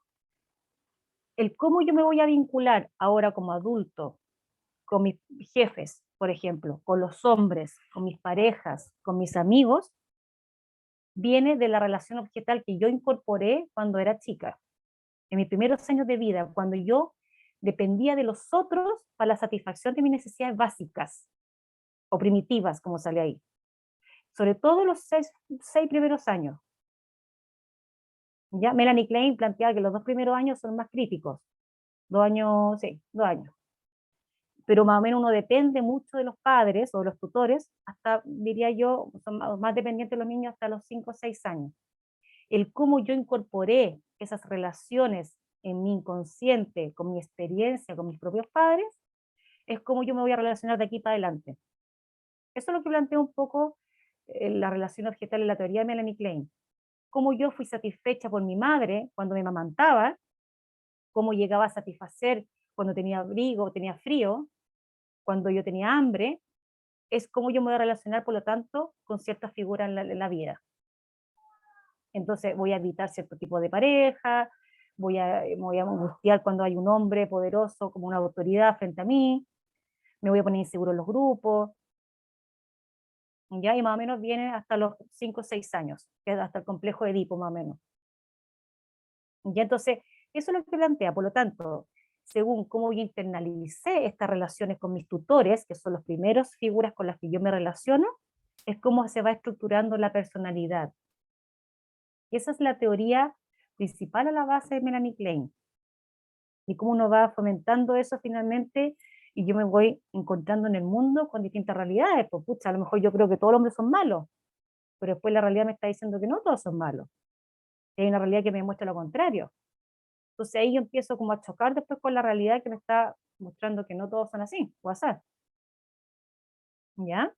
El cómo yo me voy a vincular ahora como adulto con mis jefes, por ejemplo, con los hombres, con mis parejas, con mis amigos, viene de la relación objetal que yo incorporé cuando era chica, en mis primeros años de vida, cuando yo dependía de los otros para la satisfacción de mis necesidades básicas o primitivas, como sale ahí. Sobre todo los seis primeros años. ¿Ya? Melanie Klein planteaba que los 2 primeros años son más críticos. 2 años, sí, 2 años. Pero más o menos uno depende mucho de los padres o de los tutores, hasta, diría yo, son más dependientes los niños hasta los 5 o 6 años. El cómo yo incorporé esas relaciones en mi inconsciente, con mi experiencia, con mis propios padres, es cómo yo me voy a relacionar de aquí para adelante. Eso es lo que plantea un poco la relación objetal en la teoría de Melanie Klein. Cómo yo fui satisfecha por mi madre cuando me amamantaba, cómo llegaba a satisfacer cuando tenía abrigo, tenía frío, cuando yo tenía hambre, es cómo yo me voy a relacionar, por lo tanto, con ciertas figuras en la vida. Entonces voy a evitar cierto tipo de pareja, me voy a angustiar cuando hay un hombre poderoso como una autoridad frente a mí, me voy a poner inseguro en los grupos, ¿ya? Y más o menos viene hasta los 5 o 6 años, que es hasta el complejo de Edipo más o menos. ¿Ya? Entonces, eso es lo que plantea, por lo tanto, según cómo yo internalicé estas relaciones con mis tutores, que son las primeras figuras con las que yo me relaciono, es cómo se va estructurando la personalidad. Y esa es la teoría principal a la base de Melanie Klein. Y cómo uno va fomentando eso finalmente, y yo me voy encontrando en el mundo con distintas realidades. Pues, pucha, a lo mejor yo creo que todos los hombres son malos, pero después la realidad me está diciendo que no todos son malos. Y hay una realidad que me muestra lo contrario. Entonces ahí yo empiezo como a chocar después con la realidad que me está mostrando que no todos son así, o así. ¿Ya?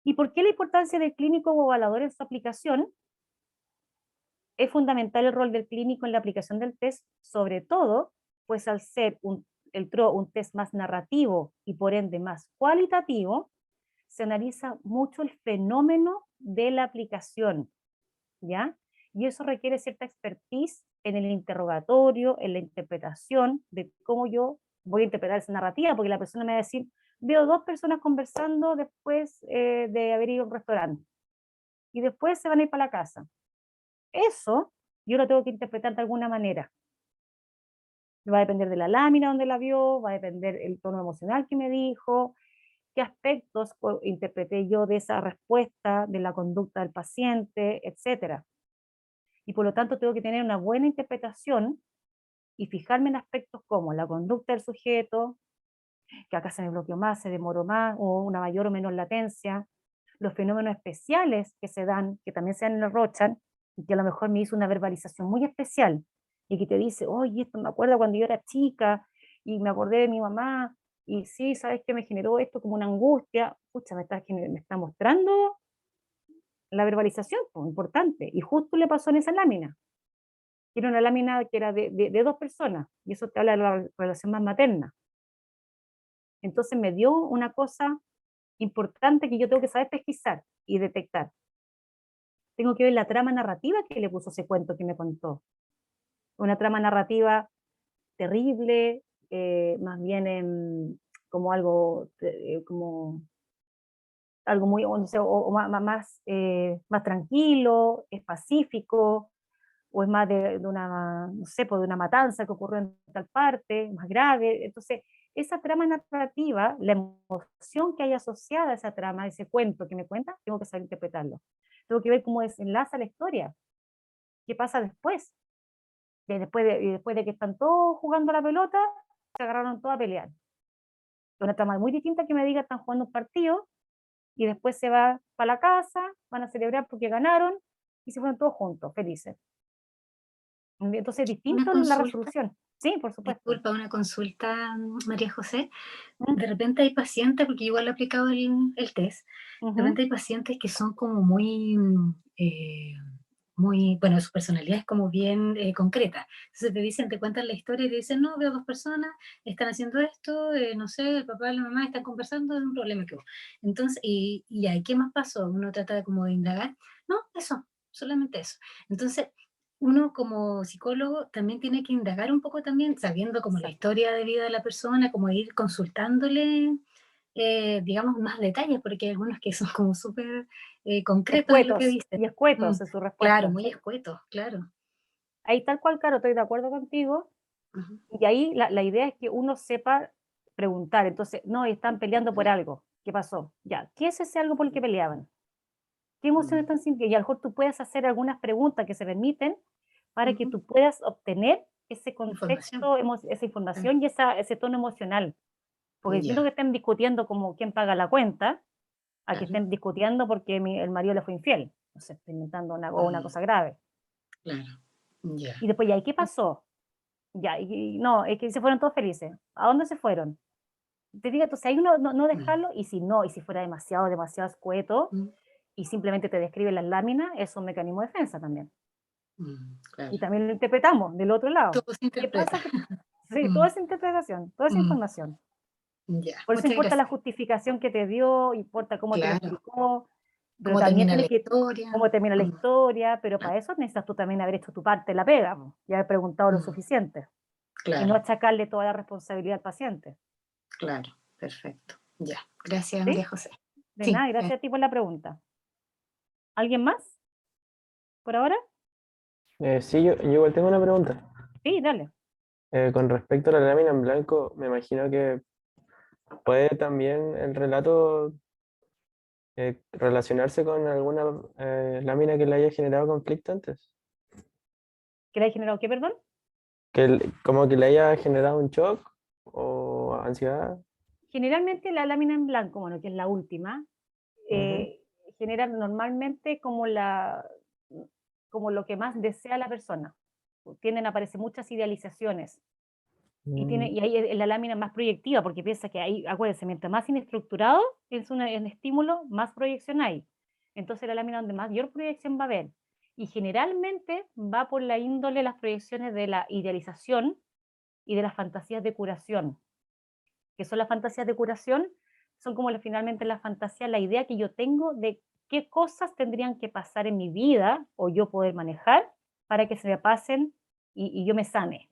¿Y por qué la importancia del clínico o evaluador en su aplicación? Es fundamental el rol del clínico en la aplicación del test, sobre todo, pues al ser el TRO un test más narrativo y por ende más cualitativo, se analiza mucho el fenómeno de la aplicación, ¿ya? Y eso requiere cierta expertise en el interrogatorio, en la interpretación de cómo yo voy a interpretar esa narrativa, porque la persona me va a decir, veo 2 personas conversando después de haber ido a un restaurante, y después se van a ir para la casa. Eso yo lo tengo que interpretar de alguna manera. Va a depender de la lámina donde la vio, va a depender el tono emocional que me dijo, qué aspectos interpreté yo de esa respuesta, de la conducta del paciente, etcétera. Y por lo tanto tengo que tener una buena interpretación y fijarme en aspectos como la conducta del sujeto, que acá se me bloqueó más, se demoró más, o una mayor o menor latencia, los fenómenos especiales que se dan, que también se dan en el Rorschach, y que a lo mejor me hizo una verbalización muy especial, y que te dice, oye, esto me acuerdo cuando yo era chica, y me acordé de mi mamá, y sí, ¿sabes qué? Me generó esto como una angustia, pucha, me está mostrando la verbalización, pues, importante, y justo le pasó en esa lámina, que era una lámina que era de dos personas, y eso te habla de la relación más materna. Entonces me dio una cosa importante que yo tengo que saber pesquisar y detectar. Tengo que ver la trama narrativa que le puso ese cuento que me contó. Una trama narrativa terrible, más bien como algo, como algo muy, o, no sé, o más, más tranquilo, es pacífico, o es más de una, no sé, pues de una matanza que ocurrió en tal parte, más grave. Entonces, esa trama narrativa, la emoción que hay asociada a esa trama, a ese cuento que me cuenta, tengo que saber interpretarlo. Tengo que ver cómo desenlaza la historia, qué pasa después. Y después de que están todos jugando a la pelota, se agarraron todos a pelear. Una trama muy distinta que me diga están jugando un partido y después se va para la casa, van a celebrar porque ganaron y se fueron todos juntos, felices. Entonces, Una distinto la consulta, resolución. Sí, por supuesto. disculpa, una consulta, María José. Mm, De repente hay pacientes, porque igual he aplicado el test, de ujú. repente hay pacientes que son como muy, muy, bueno, su personalidad es como bien concreta. Entonces te dicen, te cuentan la historia y te dicen, no, veo dos personas, están haciendo esto, no sé, el papá y la mamá están conversando de un problema que hubo. Entonces, y ahí, ¿qué más pasó? Uno trata como de indagar. No, eso, solamente eso. Entonces, uno como psicólogo también tiene que indagar un poco también, sabiendo como la Exacto. historia de vida de la persona, como ir consultándole, digamos, más detalles, porque hay algunos que son como súper concretos en lo que Escuetos dicen. y escuetos Mm, en su claro, respuesta. muy escuetos, claro. Ahí tal cual, claro, estoy de acuerdo contigo. Ujú. Y ahí la idea es que uno sepa preguntar. Entonces, no, están peleando por algo. ¿Qué pasó? Ya, ¿qué es ese algo por el que peleaban? ¿Qué emociones Mm, están sintiendo? Y a lo mejor tú puedes hacer algunas preguntas que se permiten para que ujú. tú puedas obtener ese Información. contexto, esa Claro. información y ese tono emocional. Porque distinto Ya, que estén discutiendo como quién paga la cuenta, a que claro. estén discutiendo porque el marido le fue infiel. No sé, estoy inventando una Mm, cosa grave. claro. Ya. Y después, ¿y ahí qué pasó? Ya, no, es que se fueron todos felices. ¿A dónde se fueron? Te digo, entonces ahí uno no Mm, dejarlo, y si no, y si fuera demasiado, demasiado escueto, mm, y simplemente te describe las láminas, es un mecanismo de defensa también. claro. Y también lo interpretamos del otro lado. Todo se ¿Qué interpreta. pasa? Sí, toda Mm, esa interpretación, toda esa mm, información. ya, Por eso muchas importa la gracias. justificación que te dio, importa cómo te lo Claro. explicó, pero ¿Cómo también termina la tiene que, historia? cómo termina la Mm, historia, pero claro. para eso necesitas tú también haber hecho tu parte de la pega, po, y haber preguntado lo Mm, suficiente, y no claro, achacarle toda la responsabilidad al paciente. claro. Perfecto. Ya. Gracias, ¿Sí? María José. De Sí. nada, gracias a ti por la pregunta. ¿Alguien más por ahora? Sí, yo igual tengo una pregunta. Sí, dale. Con respecto a la lámina en blanco, me imagino que puede también el relato relacionarse con alguna lámina que le haya generado conflicto antes. ¿Que le haya generado qué, perdón? Como que le haya generado un shock o ansiedad. Generalmente la lámina en blanco, bueno, que es la última, Ujú. eh, genera normalmente como lo que más desea la persona. Tienden a aparecer muchas idealizaciones. Mm, Y ahí es la lámina más proyectiva, porque piensa que ahí, acuérdense, mientras más inestructurado es un estímulo, más proyección hay. Entonces la lámina donde mayor proyección va a haber. Y generalmente va por la índole las proyecciones de la idealización y de las fantasías de curación. ¿Qué son las fantasías de curación? Son como finalmente las fantasías, la idea que yo tengo de qué cosas tendrían que pasar en mi vida o yo poder manejar para que se me pasen y yo me sane.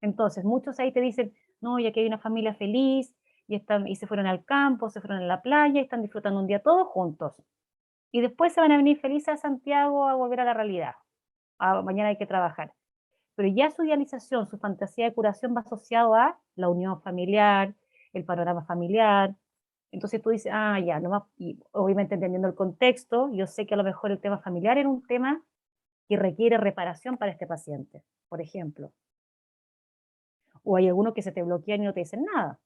Entonces, muchos ahí te dicen, no, ya que hay una familia feliz y se fueron al campo, se fueron a la playa y están disfrutando un día todos juntos. Y después se van a venir felices a Santiago a volver a la realidad. Mañana hay que trabajar. Pero ya su idealización, su fantasía de curación va asociado a la unión familiar, el panorama familiar. Entonces tú dices, ah, ya, no más, y obviamente entendiendo el contexto, yo sé que a lo mejor el tema familiar era un tema que requiere reparación para este paciente, por ejemplo. O hay algunos que se te bloquean y no te dicen nada.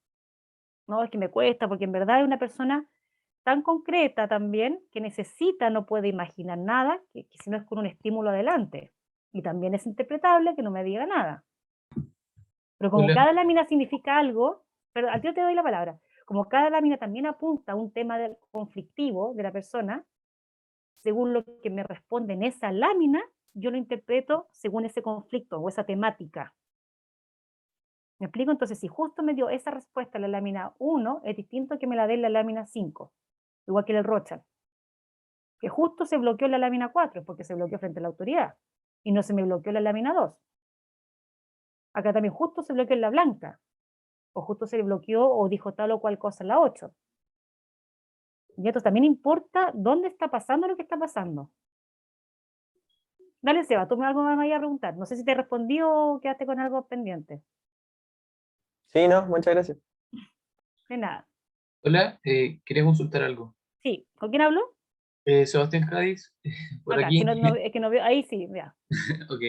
No, es que me cuesta, porque en verdad es una persona tan concreta también que necesita, no puede imaginar nada, que si no es con un estímulo adelante. Y también es interpretable que no me diga nada. Pero como Hola. cada lámina significa algo, pero al tío te doy la palabra, como cada lámina también apunta a un tema conflictivo de la persona, según lo que me responde en esa lámina, yo lo interpreto según ese conflicto o esa temática. ¿Me explico? Entonces, si justo me dio esa respuesta en la lámina 1, es distinto que me la dé en la lámina 5, igual que el Rorschach, que justo se bloqueó en la lámina 4, porque se bloqueó frente a la autoridad, y no se me bloqueó en la lámina 2. Acá también justo se bloqueó en la blanca, o justo se le bloqueó o dijo tal o cual cosa en la 8. Y esto también importa dónde está pasando lo que está pasando. Dale, Seba, tú me algo me vayas a preguntar. No sé si te respondí o quedaste con algo pendiente. Sí, no, muchas gracias. De nada. Hola, quería consultar algo. Sí, ¿con quién hablo? Sebastián Cádiz, por Acá, aquí. es que no veo, ahí sí, ya. Ok.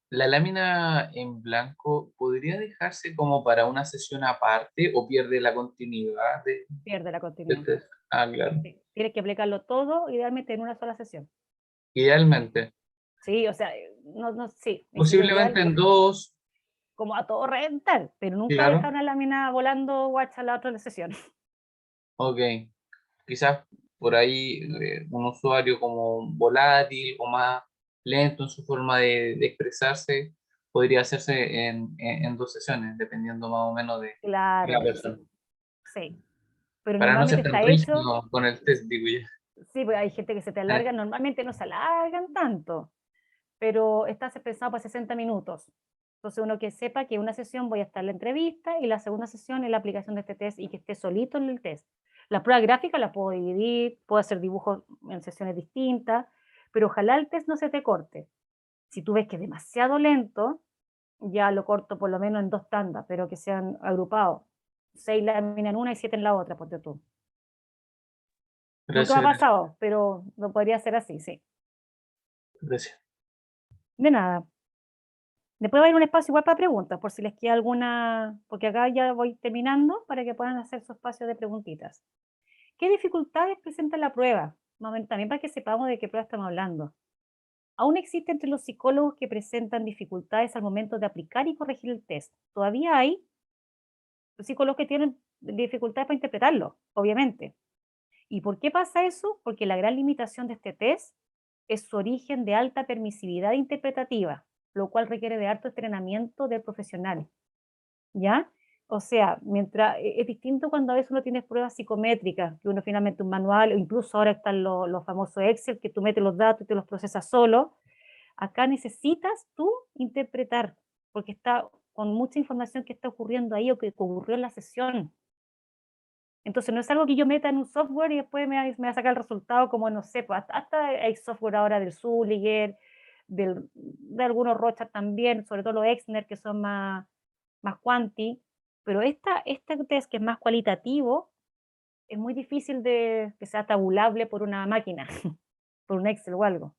¿La lámina en blanco podría dejarse como para una sesión aparte o pierde la continuidad Pierde la del continuidad. test? Ah, claro. Sí. Tienes que aplicarlo todo, idealmente en una sola sesión. Idealmente. Sí, o sea, sí, ni siquiera Posiblemente ideal, en dos, como a todo reventar, pero nunca dejar claro. una lámina volando guacha a la otra sesión. Ok. Quizás por ahí un usuario como volátil o más lento en su forma de expresarse podría hacerse en dos sesiones, dependiendo más o menos de la Claro, persona. sí, sí. Pero Para no normalmente ser tan está hecho, rígido con el test, digo yo. sí, pues hay gente que se te alarga, normalmente no se alargan tanto, pero está pensado para 60 minutos. Entonces uno que sepa que una sesión voy a estar en la entrevista y la segunda sesión es la aplicación de este test y que esté solito en el test. La prueba gráfica la puedo dividir, puedo hacer dibujos en sesiones distintas, pero ojalá el test no se te corte. Si tú ves que es demasiado lento, ya lo corto por lo menos en 2 tandas, pero que sean agrupados. 6 láminas en una y 7 en la otra, ponte tú. Nunca me Gracias, ha pasado, pero lo podría hacer así, sí. gracias. De nada. Después va a ir un espacio igual para preguntas, por si les queda alguna, porque acá ya voy terminando para que puedan hacer su espacio de preguntitas. ¿Qué dificultades presenta la prueba? También para que sepamos de qué prueba estamos hablando. Aún existe entre los psicólogos que presentan dificultades al momento de aplicar y corregir el test. Todavía hay psicólogos que tienen dificultades para interpretarlo, obviamente. ¿Y por qué pasa eso? Porque la gran limitación de este test es su origen de alta permisividad interpretativa, lo cual requiere de alto entrenamiento del profesional, ¿ya? O sea, mientras es distinto cuando a veces uno tiene pruebas psicométricas, que uno finalmente un manual, o incluso ahora están los famosos Excel, que tú metes los datos y te los procesas solo. Acá necesitas tú interpretar, porque está con mucha información que está ocurriendo ahí o que ocurrió en la sesión. Entonces no es algo que yo meta en un software y después me va a sacar el resultado como, no sé, pues hasta hay software ahora del Zulliger, de algunos Rorschach también, sobre todo los Exner, que son más quanti, pero este test que es más cualitativo, es muy difícil de que sea tabulable por una máquina, por un Excel o algo.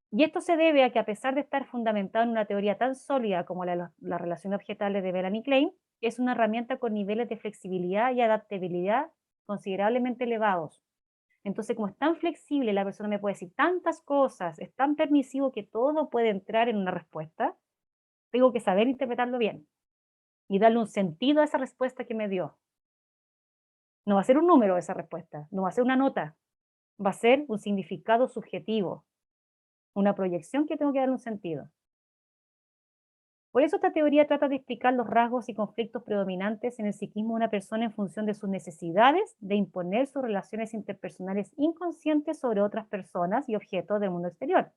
Y esto se debe a que a pesar de estar fundamentado en una teoría tan sólida como la relación objetales de Melanie Klein, es una herramienta con niveles de flexibilidad y adaptabilidad considerablemente elevados. Entonces, como es tan flexible, la persona me puede decir tantas cosas, es tan permisivo que todo puede entrar en una respuesta, tengo que saber interpretarlo bien y darle un sentido a esa respuesta que me dio. No va a ser un número esa respuesta, no va a ser una nota, va a ser un significado subjetivo, una proyección que tengo que darle un sentido. Por eso esta teoría trata de explicar los rasgos y conflictos predominantes en el psiquismo de una persona en función de sus necesidades de imponer sus relaciones interpersonales inconscientes sobre otras personas y objetos del mundo exterior,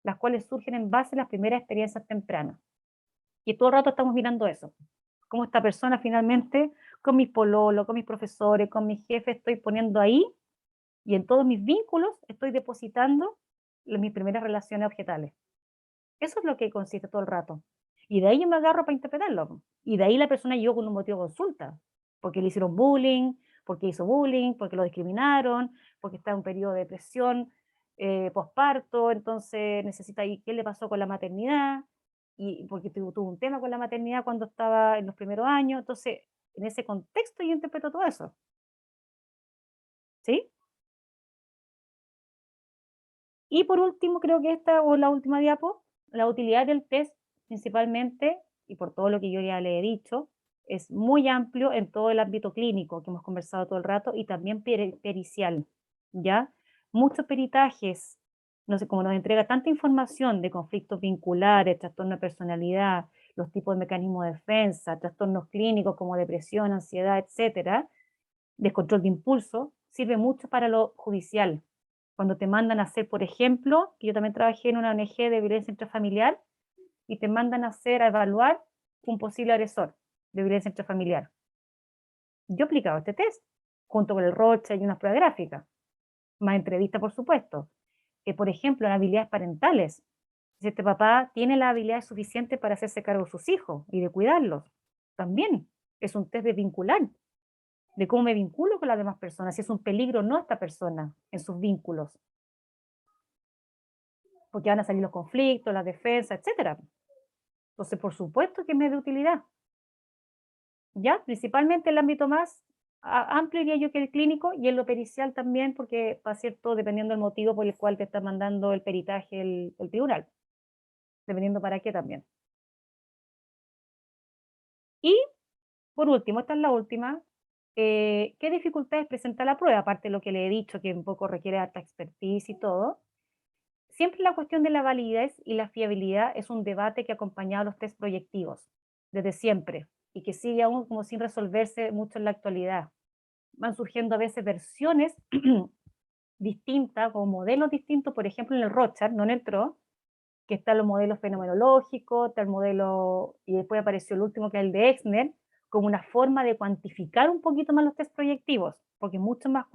las cuales surgen en base a las primeras experiencias tempranas. Y todo el rato estamos mirando eso. Cómo esta persona finalmente, con mis pololos, con mis profesores, con mis jefes, estoy poniendo ahí, y en todos mis vínculos estoy depositando mis primeras relaciones objetales. Eso es lo que consiste todo el rato. Y de ahí yo me agarro para interpretarlo. Y de ahí la persona llegó con un motivo de consulta. Porque le hicieron bullying, porque hizo bullying, porque lo discriminaron, porque está en un periodo de depresión posparto, entonces necesita ir qué le pasó con la maternidad. y porque tuvo un tema con la maternidad cuando estaba en los primeros años, entonces en ese contexto yo interpreto todo eso. ¿Sí? Y por último, creo que esta o la última diapo, la utilidad del test principalmente, y por todo lo que yo ya le he dicho, es muy amplio en todo el ámbito clínico que hemos conversado todo el rato y también pericial, ¿ya? Muchos peritajes, no sé, como nos entrega tanta información de conflictos vinculares, trastorno de personalidad, los tipos de mecanismos de defensa, trastornos clínicos como depresión, ansiedad, etcétera, descontrol de impulso, sirve mucho para lo judicial. Cuando te mandan a hacer, por ejemplo, que yo también trabajé en una ONG de violencia intrafamiliar, y te mandan a hacer, a evaluar un posible agresor de violencia intrafamiliar. Yo aplicaba este test, junto con el Rocha y unas pruebas gráficas, más entrevistas, por supuesto. Por ejemplo, en habilidades parentales. Si este papá tiene la habilidad suficiente para hacerse cargo de sus hijos y de cuidarlos, también es un test de vincular, de cómo me vinculo con las demás personas, si es un peligro o no esta persona en sus vínculos, porque van a salir los conflictos, la defensa, etcétera. Entonces, por supuesto que me es de utilidad. ¿Ya? Principalmente el ámbito más amplio, diría yo, que el clínico, y en lo pericial también, porque va a ser todo dependiendo del motivo por el cual te está mandando el peritaje el tribunal, dependiendo para qué también. Y, por último, esta es la última, ¿qué dificultades presenta la prueba? Aparte de lo que le he dicho, que un poco requiere alta expertise y todo. Siempre la cuestión de la validez y la fiabilidad es un debate que ha acompañado a los test proyectivos, desde siempre, y que sigue aún como sin resolverse mucho en la actualidad. Van surgiendo a veces versiones distintas o modelos distintos, por ejemplo en el Rorschach, no en el TRO, que están los modelos fenomenológicos, está el modelo, y después apareció el último que es el de Exner, como una forma de cuantificar un poquito más los test proyectivos, porque es mucho más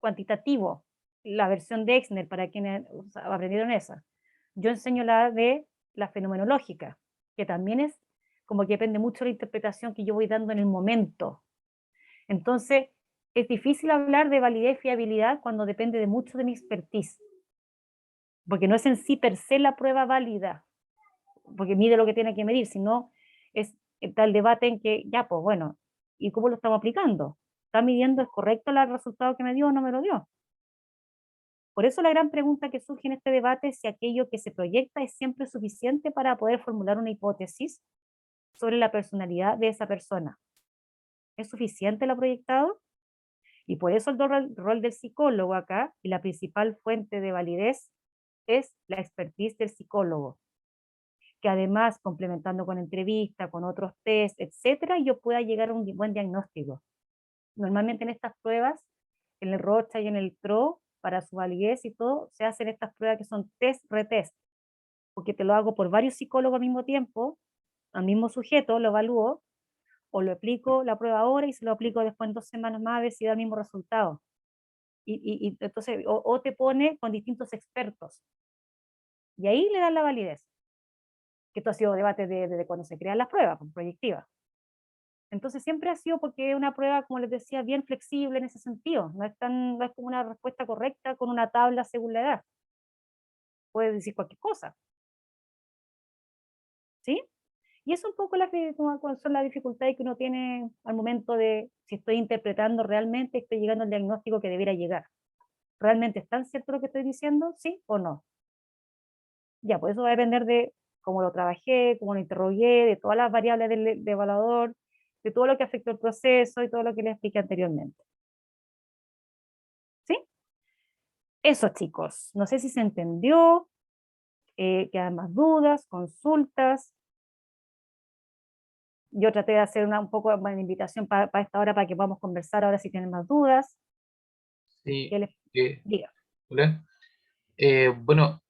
cuantitativo la versión de Exner para quienes aprendieron esa. Yo enseño la de la fenomenológica, que también es como que depende mucho de la interpretación que yo voy dando en el momento. Entonces, es difícil hablar de validez y fiabilidad cuando depende de mucho de mi expertise, porque no es en sí per se la prueba válida, porque mide lo que tiene que medir, sino está el debate en que, ya, pues bueno, ¿y cómo lo estamos aplicando? ¿Está midiendo, es correcto el resultado que me dio o no me lo dio? Por eso la gran pregunta que surge en este debate es si aquello que se proyecta es siempre suficiente para poder formular una hipótesis sobre la personalidad de esa persona. ¿Es suficiente lo proyectado? Y por eso el rol del psicólogo acá, y la principal fuente de validez, es la expertise del psicólogo, que además, complementando con entrevista, con otros test, etcétera, yo pueda llegar a un buen diagnóstico. Normalmente en estas pruebas, en el Rocha y en el TRO, para su validez y todo, se hacen estas pruebas que son test-retest, porque te lo hago por varios psicólogos al mismo tiempo, al mismo sujeto, lo evalúo, o lo aplico la prueba ahora y se lo aplico después en 2 semanas más a ver si da el mismo resultado. Y entonces, o te pone con distintos expertos, y ahí le dan la validez, que esto ha sido debate desde cuando se crean las pruebas proyectivas. Entonces siempre ha sido porque es una prueba, como les decía, bien flexible en ese sentido, no es como una respuesta correcta con una tabla según la edad, puedes decir cualquier cosa, ¿sí? Y es un poco son las dificultades que uno tiene al momento de si estoy interpretando realmente, estoy llegando al diagnóstico que debiera llegar. ¿Realmente es tan cierto lo que estoy diciendo? ¿Sí o no? Ya, pues eso va a depender de cómo lo trabajé, cómo lo interrogué, de todas las variables del evaluador, de todo lo que afectó el proceso y todo lo que les expliqué anteriormente. ¿Sí? Eso, chicos. No sé si se entendió, quedan más dudas, consultas. Yo traté de hacer un poco de invitación para esta hora para que podamos conversar ahora si tienen más dudas. Sí, ¿Qué les eh, diga? hola. Bueno,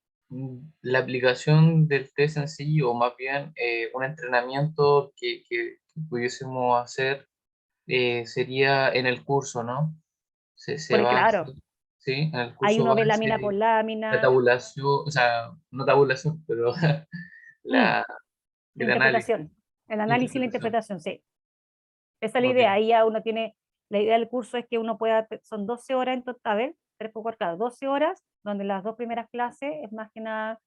la aplicación del test en sí, o más bien un entrenamiento que pudiésemos hacer, sería en el curso, ¿no? Se Porque va a claro, hacer, ¿sí? En el ahí curso uno ve base, lámina por la lámina, tabulación, o sea, no tabulación, pero mm, la, el análisis, interpretación, el análisis y la interpretación. interpretación, sí. Esa es la Ok, idea, ahí ya uno tiene, la idea del curso es que uno pueda, son 12 horas en total, a ver, 3 por 4, 12 horas, donde las 2 primeras clases es más que nada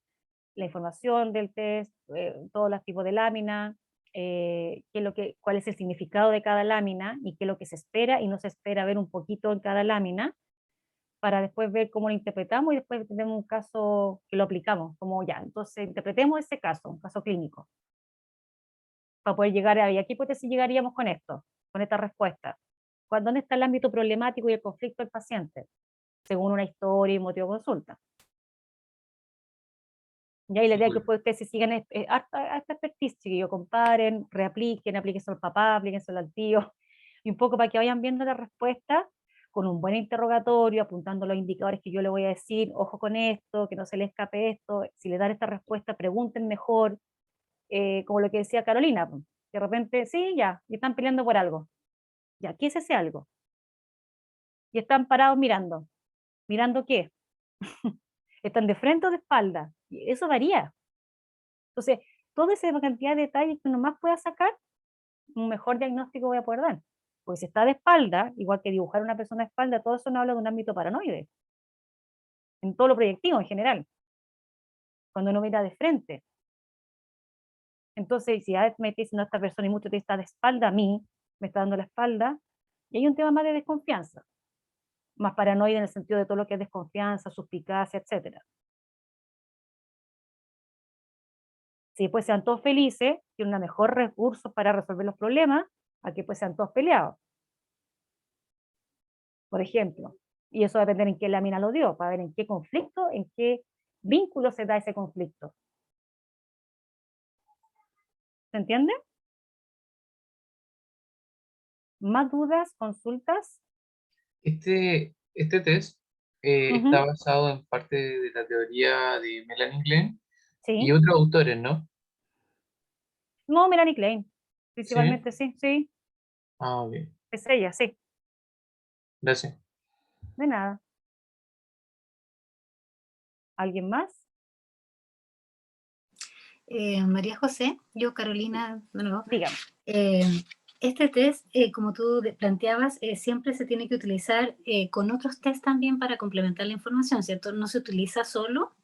la información del test, todos los tipos de lámina, cuál es el significado de cada lámina y qué es lo que se espera y no se espera ver un poquito en cada lámina, para después ver cómo lo interpretamos y después tenemos un caso que lo aplicamos, como ya, entonces interpretemos ese caso, un caso clínico, para poder llegar a, ¿y a qué hipótesis llegaríamos con esto, con esta respuesta? ¿Dónde está el ámbito problemático y el conflicto del paciente? Según una historia y motivo de consulta. Ya, y la idea es que después ustedes se sigan harta expertise, chiquillos, comparen, reapliquen, aplíquense al papá, aplíquense al tío, y un poco para que vayan viendo la respuesta con un buen interrogatorio, apuntando los indicadores que yo le voy a decir, ojo con esto, que no se le escape esto, si le dan esta respuesta, pregunten mejor, como lo que decía Carolina, pues, de repente, sí, ya, y están peleando por algo, ya, ¿qué es ese algo? Y están parados mirando, ¿mirando qué? ¿Están de frente o de espalda? Y eso varía. Entonces, toda esa cantidad de detalles que uno más pueda sacar, un mejor diagnóstico voy a poder dar. Porque si está de espalda, igual que dibujar a una persona de espalda, todo eso no habla de un ámbito paranoide, en todo lo proyectivo en general, cuando uno mira de frente. Entonces, si me está diciendo esta persona y mucho te está de espalda a mí, me está dando la espalda, y hay un tema más de desconfianza, más paranoide en el sentido de todo lo que es desconfianza, suspicacia, etcétera. Si después sean todos felices, tienen un mejor recurso para resolver los problemas, a que pues sean todos peleados, por ejemplo. Y eso va a depender en qué lámina lo dio, para ver en qué conflicto, en qué vínculo se da ese conflicto. ¿Se entiende? ¿Más dudas, consultas? Este test está basado en parte de la teoría de Melanie Klein y Sí. otros autores, ¿no? No, Melanie Klein. Sí. Principalmente, sí, sí. Ah, ok. Es ella, sí. Gracias. De nada. ¿Alguien más? María José, yo Carolina, de nuevo. Dígame. Este test, como tú planteabas, siempre se tiene que utilizar con otros test también para complementar la información, ¿cierto? No se utiliza solo.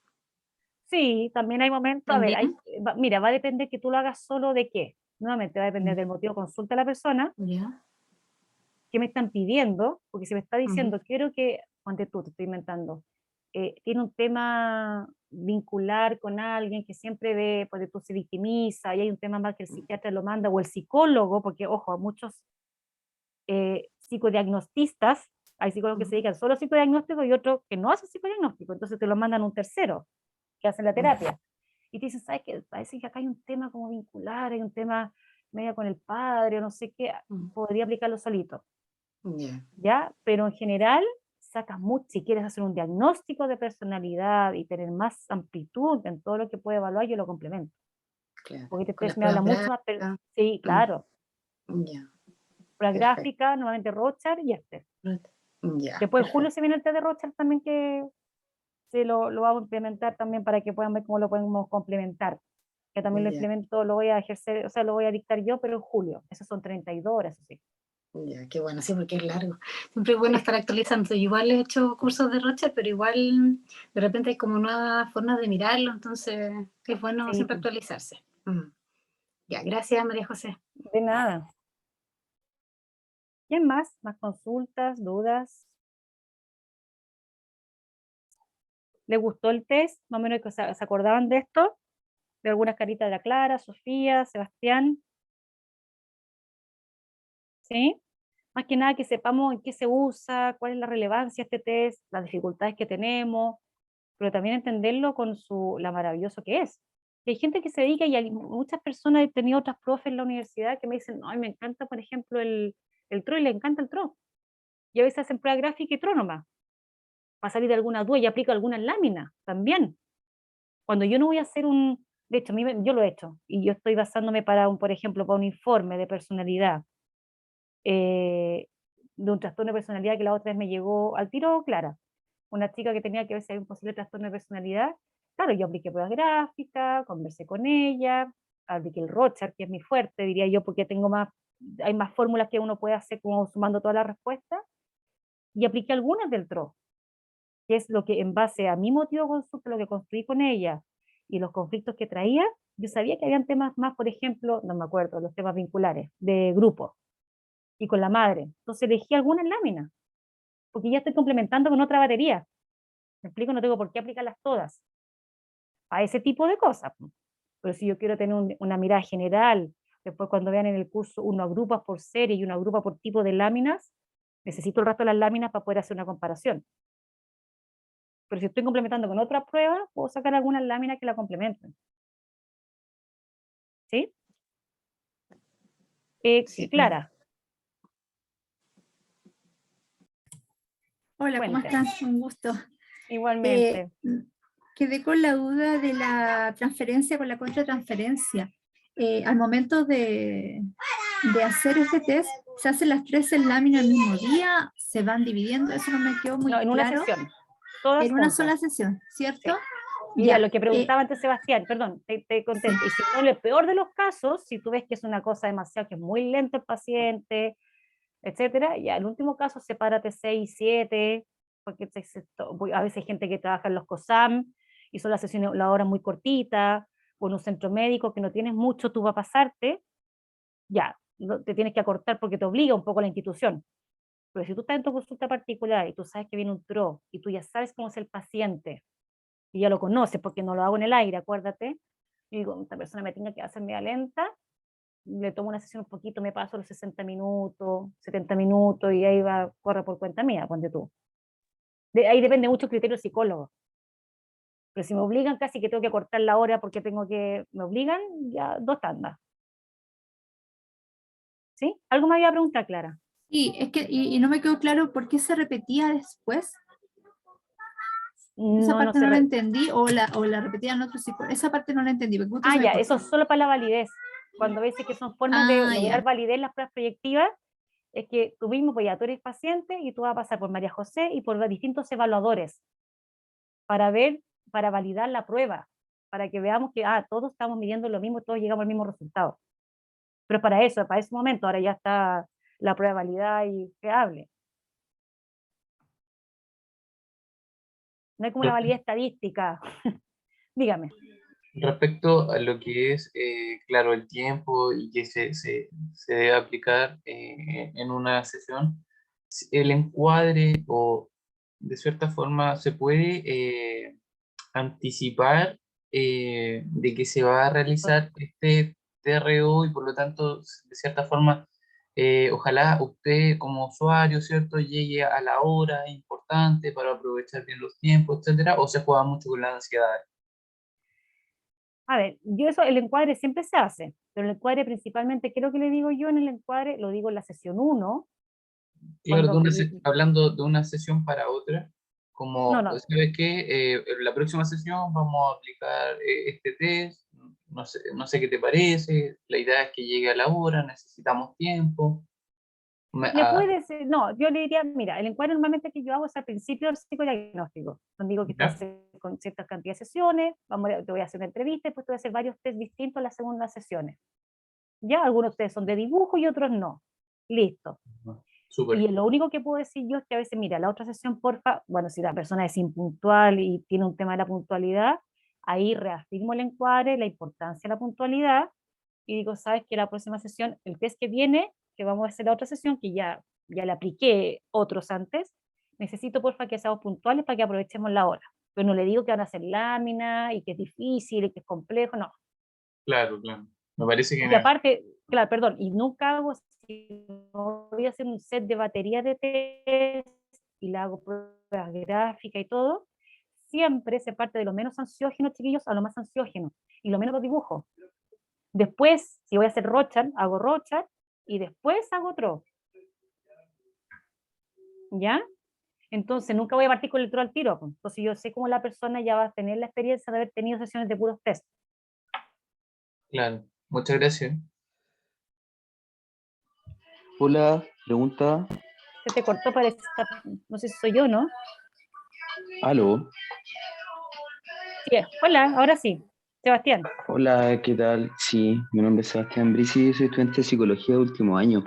Sí, también hay momentos, a ver, También. mira, va a depender que tú lo hagas solo de qué. Nuevamente va a depender del motivo de consulta de la persona, Ya. qué me están pidiendo, porque si me está Ujú. diciendo, quiero que, ponte tú, te estoy inventando, tiene un tema vincular con alguien que siempre ve, ponte tú, se victimiza, y hay un tema más que el psiquiatra lo manda, o el psicólogo, porque ojo, a muchos psicodiagnostistas, hay psicólogos que se dedican solo a psicodiagnóstico y otros que no hacen psicodiagnóstico, entonces te lo mandan un tercero que hace la terapia. Y te dicen, ¿sabes qué? Parece que acá hay un tema como vincular, hay un tema medio con el padre, o no sé qué, podría aplicarlo solito. Ya. ¿Ya? Pero en general, sacas mucho, si quieres hacer un diagnóstico de personalidad y tener más amplitud en todo lo que puede evaluar, yo lo complemento. Claro. Porque este Con las test me habla pruebas mucho más, gráficas. sí, claro. Ya. La Perfecto. gráfica, nuevamente Rochard y este. Ya. Después en julio Perfecto. se viene el test de Rochard también, que sí lo vamos a implementar también para que puedan ver cómo lo podemos complementar. Que también lo Ya. implemento, lo voy a ejercer, o sea, lo voy a dictar yo, pero en julio. Esos son 32 horas, eso sí. Ya, qué bueno, sí, porque es largo. Siempre es bueno estar actualizando. Igual he hecho cursos de Rocha, pero igual de repente hay como nuevas formas de mirarlo, entonces es bueno Sí, siempre actualizarse. Ya, gracias María José. de nada. ¿Quién más? ¿Más consultas, dudas? ¿Le gustó el test? Más o menos que se acordaban de esto, de algunas caritas de la Clara, Sofía, Sebastián. ¿Sí? Más que nada que sepamos en qué se usa, cuál es la relevancia de este test, las dificultades que tenemos, pero también entenderlo con la maravilloso que es. Y hay gente que se dedica, y hay muchas personas, he tenido otras profes en la universidad que me dicen, ay, me encanta, por ejemplo, el TRO, y le encanta el TRO. Y a veces hacen prueba gráfica y TRO nomás, para salir de alguna duda, y aplico algunas láminas también. Cuando yo no voy a hacer de hecho, yo lo he hecho, y yo estoy basándome por ejemplo, para un informe de personalidad, eh, de un trastorno de personalidad que la otra vez me llegó al tiro, Clara, una chica que tenía que ver si hay un posible trastorno de personalidad. Claro, yo apliqué pruebas gráficas, conversé con ella, apliqué el Rochard, que es mi fuerte, diría yo, porque hay más fórmulas que uno puede hacer como sumando todas las respuestas, y apliqué algunas del TRO, que es lo que en base a mi motivo de consulta, lo que construí con ella, y los conflictos que traía, yo sabía que habían temas más, por ejemplo, no me acuerdo, los temas vinculares, de grupo, y con la madre. Entonces elegí algunas láminas, porque ya estoy complementando con otra batería. ¿Me explico? No tengo por qué aplicarlas todas a ese tipo de cosas. Pero si yo quiero tener una mirada general, después cuando vean en el curso uno agrupa por serie y uno agrupa por tipo de láminas, necesito el resto de las láminas para poder hacer una comparación. Pero si estoy complementando con otra prueba, puedo sacar algunas láminas que la complementen. ¿Sí? Sí. Clara, Hola, ¿cómo cuente. estás? Un gusto. Igualmente. Quedé con la duda de la transferencia con la contratransferencia. Al momento de hacer este test, ¿se hacen las 3 en lámina el mismo día? ¿Se van dividiendo? Eso no me quedó muy No, en una claro. sesión. Todas En una juntas. sola sesión, ¿cierto? Y Ya, a lo que preguntaba antes Sebastián, perdón, te contesto. Y si no, en el peor de los casos, si tú ves que es una cosa demasiado, que es muy lento el paciente, etcétera, ya en el último caso, sepárate 6, 7, porque a veces hay gente que trabaja en los COSAM y son las sesiones, la hora muy cortita, o en un centro médico que no tienes mucho, tú vas a pasarte, ya, te tienes que acortar porque te obliga un poco la institución. Pero si tú estás en tu consulta particular y tú sabes que viene un TRO y tú ya sabes cómo es el paciente, y ya lo conoces porque no lo hago en el aire, acuérdate, y digo, esta persona me tenga que hacer media lenta, le tomo una sesión un poquito, me paso los 60 minutos, 70 minutos y ahí va, corre por cuenta mía, ponte tú. Ahí depende mucho el criterio psicólogo. Pero si me obligan casi que tengo que cortar la hora porque me obligan, ya 2 tandas. ¿Sí? ¿Algo me había preguntado, Clara? y es que y no me quedó claro por qué se repetía después. Esa No, no parte se... no la entendí, o la repetían otros psicólogos. Esa parte no la entendí, porque justo Ah, se me ya, cortó. eso es solo para la validez. Cuando ves que son formas de Ah, lograr ya. validez en las pruebas proyectivas, es que tú mismo, pues ya tú eres paciente y tú vas a pasar por María José y por los distintos evaluadores para ver, para validar la prueba, para que veamos que todos estamos midiendo lo mismo, todos llegamos al mismo resultado. Pero para eso, para ese momento, ahora ya está la prueba validada y fiable. No hay como una validez estadística. Dígame. Respecto a lo que es, claro, el tiempo y que se debe aplicar en una sesión, el encuadre o de cierta forma se puede anticipar de que se va a realizar este TRO y por lo tanto, de cierta forma, ojalá usted como usuario, ¿cierto?, llegue a la hora importante para aprovechar bien los tiempos, etcétera, o se juega mucho con la ansiedad. A ver, el encuadre siempre se hace, pero el encuadre principalmente, ¿qué es lo que le digo yo en el encuadre? Lo digo en la sesión 1, Claro, cuando, hablando de una sesión para otra, no, como, no, ¿sabes qué? En la próxima sesión vamos a aplicar este test, no sé qué te parece, la idea es que llegue a la hora, necesitamos tiempo. le puede ser, no, yo le diría, mira, el encuadre normalmente que yo hago es al principio del psicodiagnóstico, donde digo que tú ¿Ya? haces con ciertas cantidades de sesiones, te voy a hacer una entrevista, después te voy a hacer varios test distintos en las segundas sesiones. Ya, algunos test son de dibujo y otros no. Listo. Súper, Y lo único que puedo decir yo es que a veces, mira, la otra sesión, porfa, bueno, si la persona es impuntual y tiene un tema de la puntualidad, ahí reafirmo el encuadre, la importancia de la puntualidad, y digo, sabes que la próxima sesión, el test que viene, que vamos a hacer la otra sesión, que ya le apliqué otros antes, necesito porfa que seamos puntuales para que aprovechemos la hora. Pero no le digo que van a hacer láminas y que es difícil y que es complejo, no. claro, claro. Me parece Porque genial. aparte, claro, perdón, y nunca hago, si no voy a hacer un set de batería de test y la hago pruebas gráficas y todo, siempre se parte de lo menos ansiógeno, chiquillos, a lo más ansiógeno, y lo menos los dibujos. Después, si voy a hacer Rorschach, hago Rorschach, y después hago otro. ¿Ya? Entonces, nunca voy a partir con el otro al tiro. Entonces, yo sé cómo la persona ya va a tener la experiencia de haber tenido sesiones de puros test. Claro, muchas gracias. Hola, pregunta. Se te cortó, parece, no sé si soy yo, ¿no? Aló. Sí, hola, ahora sí. Sebastián. Hola, ¿qué tal? Sí, mi nombre es Sebastián Brisi, soy estudiante de psicología de último año.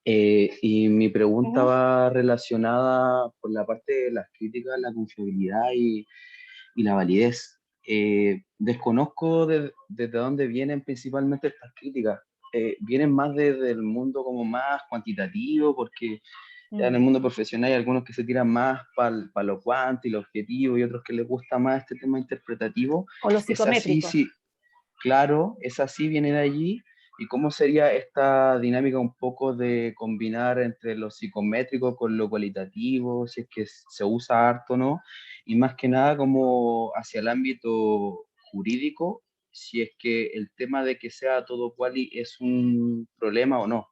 Y mi pregunta va relacionada con la parte de las críticas, la confiabilidad y la validez. Desconozco desde dónde vienen principalmente estas críticas. Vienen más desde el mundo como más cuantitativo, porque ya en el mundo profesional hay algunos que se tiran más para lo cuanti, lo objetivo, y otros que les gusta más este tema interpretativo. O lo Es así, psicométrico. sí, claro, es así, viene de allí. ¿Y cómo sería esta dinámica un poco de combinar entre lo psicométrico con lo cualitativo, si es que se usa harto o no? Y más que nada como hacia el ámbito jurídico, si es que el tema de que sea todo quali es un problema o no.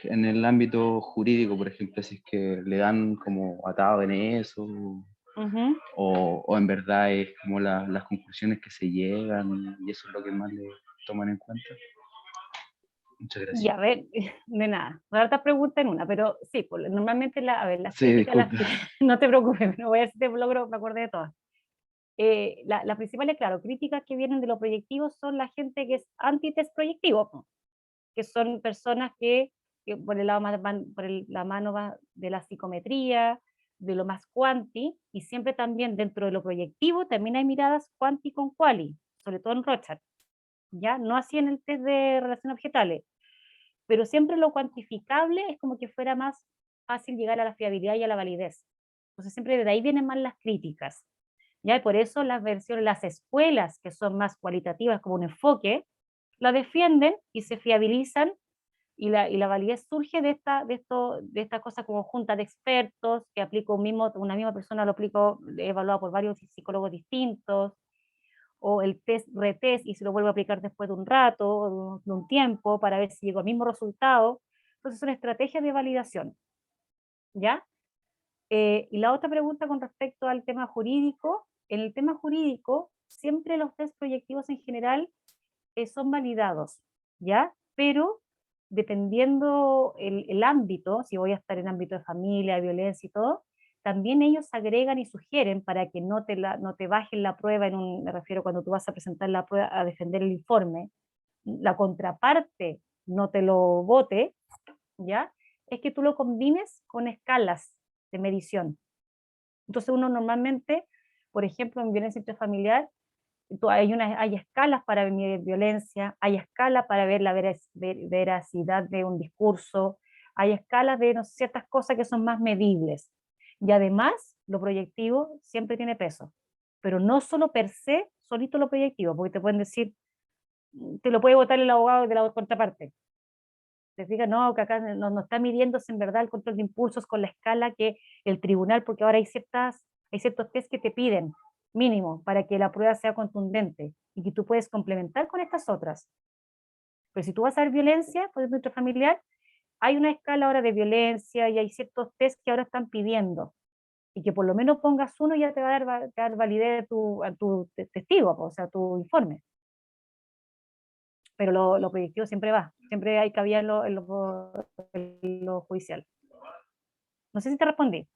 En el ámbito jurídico, por ejemplo, si es que le dan como atado en eso, o en verdad es como las conclusiones que se llegan y eso es lo que más le toman en cuenta. Muchas gracias. Ya, a ver, de nada. Harta pregunta en una, pero sí, pues, normalmente las Sí, críticas, disculpe. no te preocupes, no voy a ver si te logro, me acordé de todas. Las principales, claro, críticas que vienen de los proyectivos son la gente que es anti-test proyectivo, po, que son personas que por el lado la mano de la psicometría, de lo más cuanti, y siempre también dentro de lo proyectivo también hay miradas cuanti con quali, sobre todo en Rorschach, ¿ya? No así en el test de relaciones objetales, pero siempre lo cuantificable es como que fuera más fácil llegar a la fiabilidad y a la validez. Entonces siempre de ahí vienen más las críticas, ¿ya? Y por eso las escuelas que son más cualitativas como un enfoque, la defienden y se fiabilizan y la validez surge de esta cosa como junta de expertos que aplico una misma persona lo aplico evaluado por varios psicólogos distintos, o el test retest y se lo vuelvo a aplicar después de un rato, de un tiempo, para ver si llego al mismo resultado. Entonces son estrategias de validación, ¿ya? Y la otra pregunta con respecto al tema jurídico, en el tema jurídico, siempre los test proyectivos en general son validados, ¿ya? Pero dependiendo el ámbito, si voy a estar en ámbito de familia, de violencia y todo, también ellos agregan y sugieren para que no te bajen la prueba, me refiero cuando tú vas a presentar la prueba, a defender el informe, la contraparte no te lo vote, ¿ya? Es que tú lo combines con escalas de medición. Entonces uno normalmente, por ejemplo, en violencia intrafamiliar, hay escalas para medir violencia, hay escalas para ver la veracidad de un discurso, hay escalas de no sé, ciertas cosas que son más medibles. Y además, lo proyectivo siempre tiene peso, pero no solo per se, solito lo proyectivo, porque te pueden decir, te lo puede votar el abogado de la contraparte. Te fijas, no, que acá no está midiéndose en verdad el control de impulsos con la escala que el tribunal, porque ahora hay ciertos test que te piden mínimo para que la prueba sea contundente y que tú puedes complementar con estas otras. Pero si tú vas a ver violencia, por ejemplo, intrafamiliar, hay una escala ahora de violencia y hay ciertos test que ahora están pidiendo y que por lo menos pongas uno ya te va a dar validez a tu testigo, o sea, tu informe. Pero lo proyectivo siempre va, siempre hay cabida en lo judicial. No sé si te respondí.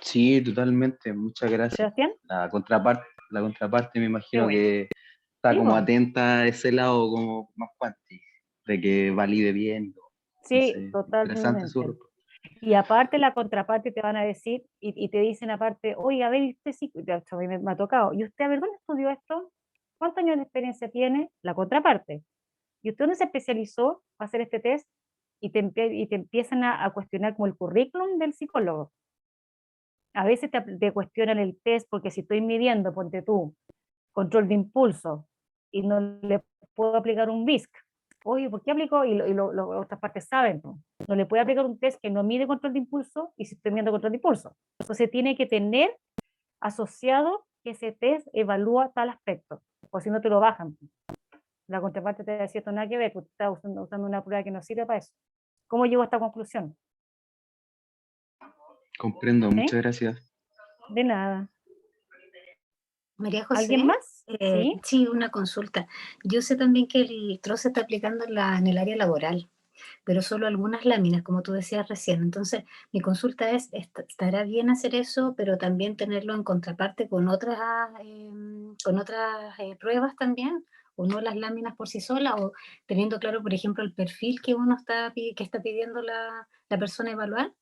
Sí, totalmente, muchas gracias. ¿Sebastián? La contraparte me Qué imagino bueno. que está Sí, como po. atenta a ese lado como más cuanti, de que valide bien. Sí, Entonces, interesante su totalmente. respuesta. Y aparte la contraparte te van a decir, y te dicen aparte, oye, a ver, usted sí, de hecho, a mí me ha tocado, y usted, a ver, ¿dónde estudió esto? ¿Cuántos años de experiencia tiene? La contraparte. ¿Y usted dónde se especializó para hacer este test? Y te empiezan a cuestionar como el currículum del psicólogo. A veces te cuestionan el test porque si estoy midiendo, ponte tú, control de impulso, y no le puedo aplicar un BISC. Oye, ¿por qué aplico? Las otras partes saben, no le puede aplicar un test que no mide control de impulso y si estoy midiendo control de impulso. Entonces tiene que tener asociado que ese test evalúa tal aspecto, o si no te lo bajan. La contraparte te decía esto nada que ver, porque estás usando una prueba que no sirve para eso. ¿Cómo llego a esta conclusión? Comprendo, ¿Sí? muchas gracias. De nada. María José, ¿Alguien más? Sí. Sí, una consulta. Yo sé también que el TRO se está aplicando en el área laboral, pero solo algunas láminas, como tú decías recién. Entonces, mi consulta es, ¿estará bien hacer eso, pero también tenerlo en contraparte con otras pruebas también? ¿O no las láminas por sí solas? ¿O teniendo claro, por ejemplo, el perfil que que está pidiendo la persona evaluar?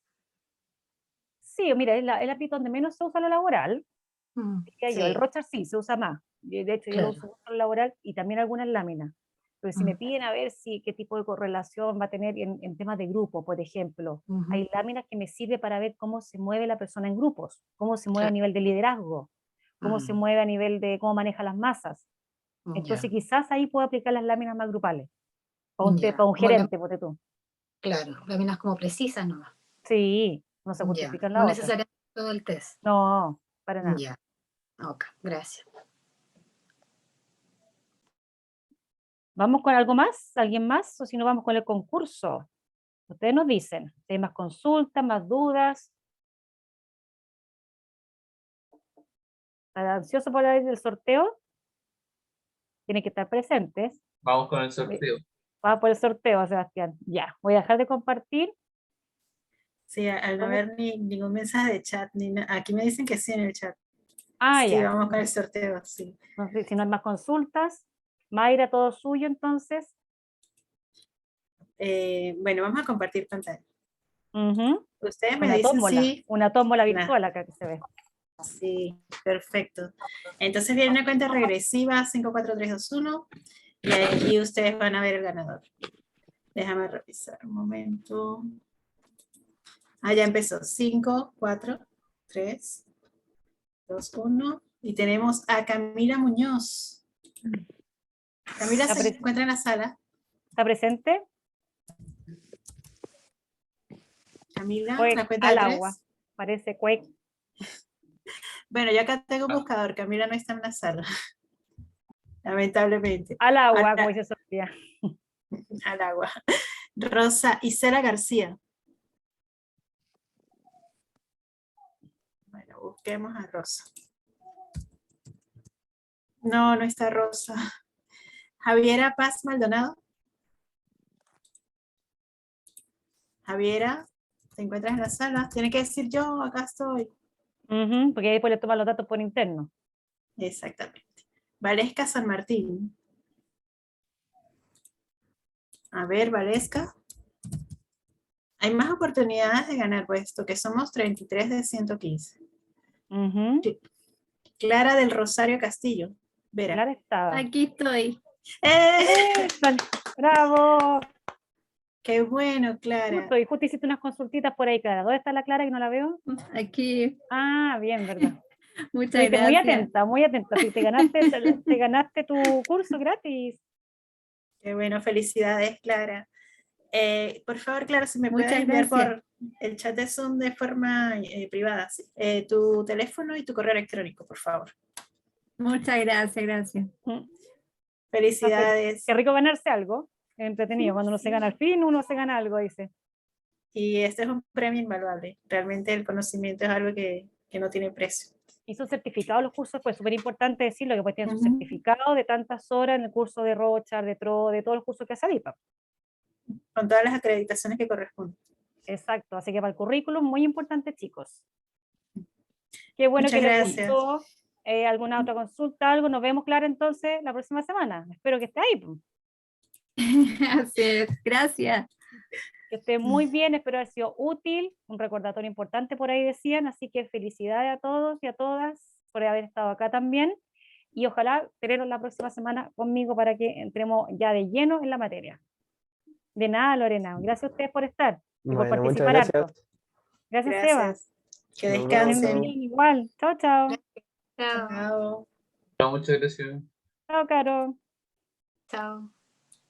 Sí, mira, es el ámbito donde menos se usa lo laboral, Diría yo. El Sí, Rochar sí, se usa más. De hecho, yo lo uso claro. mucho en el laboral y también algunas láminas. Pero si me Mm, piden a ver qué tipo de correlación va a tener en temas de grupo, por ejemplo, ujú, hay láminas que me sirven para ver cómo se mueve la persona en grupos, cómo se mueve a claro. nivel de liderazgo, cómo se Mm, mueve a nivel de cómo maneja las masas. Entonces ya, quizás ahí puedo aplicar las láminas más grupales, para ya. para un Como gerente, ponte tú. claro, láminas como precisas nomás. Sí, no se Ya, justifica en no la otra. necesariamente todo el test. No, para nada. Ya, ok, gracias. ¿Vamos con algo más? ¿Alguien más? O si no, vamos con el concurso. Ustedes nos dicen, si hay más consultas, más dudas. ¿Están ansiosos por el sorteo? Tienen que estar presentes. Vamos con el sorteo. Vamos por el sorteo, Sebastián. Ya, voy a dejar de compartir. Sí, al no Vamos. ver ningún mensaje de chat, aquí me dicen que sí en el chat. Ah, Sí, ya. vamos con el sorteo, sí. No sé si no hay más consultas. Mayra, todo suyo entonces. Bueno, vamos a compartir pantalla. Ujú. Ustedes me dicen sí. Una tómbola Nah, virtual acá que se ve. sí, perfecto. Entonces viene una cuenta regresiva, 5, 4, 3, 2, 1, y aquí ustedes van a ver el ganador. Déjame revisar un momento. Ah, ya empezó. 5, 4, 3, 2, 1. Y tenemos a Camila Muñoz. Camila ¿Está, se encuentra en la sala. está presente? Camila, Fue la cuenta de al agua. 3. Parece Quake. Bueno, yo acá tengo un Ah, buscador. Camila no está en la sala, lamentablemente. Al agua, como Ahora, dice Sofía. al agua. Rosa Isela García. Bueno, busquemos a Rosa. No, no está Rosa. Javiera Paz Maldonado. Javiera, ¿te encuentras en la sala? Tiene que decir yo, acá estoy. Ujú, porque ahí después le toman los datos por interno. Exactamente. Valesca San Martín. A ver, Valesca. Hay más oportunidades de ganar puesto, que somos 33 de 115. Ujú, Clara del Rosario Castillo. Vera. Clara estaba. Aquí estoy. ¡Eh! Vale, bravo. ¡Qué bueno, Clara! Justo, y justo hiciste unas consultitas por ahí, Clara. ¿Dónde está la Clara que no la veo? Aquí. Ah, bien, ¿verdad? Muchas Estuviste gracias. muy atenta. Sí, te ganaste tu curso gratis. ¡Qué bueno! Felicidades, Clara. Por favor, Clara, si me puedes Muchas enviar gracias. por el chat de Zoom de forma privada, ¿sí? Tu teléfono y tu correo electrónico, por favor. Muchas gracias, gracias. Mm, Felicidades. Qué rico ganarse algo. Es entretenido. Cuando uno se gana al fin, uno se gana algo, dice. Y este es un premio invaluable. Realmente el conocimiento es algo que no tiene precio. Hizo certificado los cursos, pues súper importante decirlo, que pues tienen su Ujú. certificado de tantas horas en el curso de Rochar, de TRO, de todos los cursos que hace ADIPA. Con todas las acreditaciones que corresponden. Exacto, así que para el currículum, muy importante, chicos. Qué bueno Muchas que les gracias. gustó. ¿Alguna otra consulta, algo? Nos vemos, Clara, entonces, la próxima semana. Espero que esté ahí. Pues. Así es. Gracias. Que esté muy bien, espero haber sido útil, un recordatorio importante por ahí decían, así que felicidades a todos y a todas por haber estado acá también, y ojalá tenerlos la próxima semana conmigo para que entremos ya de lleno en la materia. De nada, Lorena, gracias a ustedes por estar y por Bueno, muchas participar gracias. harto. Gracias, Seba. Gracias. Que Nos Que estén descansen. vemos. bien, igual. Chao, chao. Chao. Chao. muchas gracias. Chao, Caro. Chao.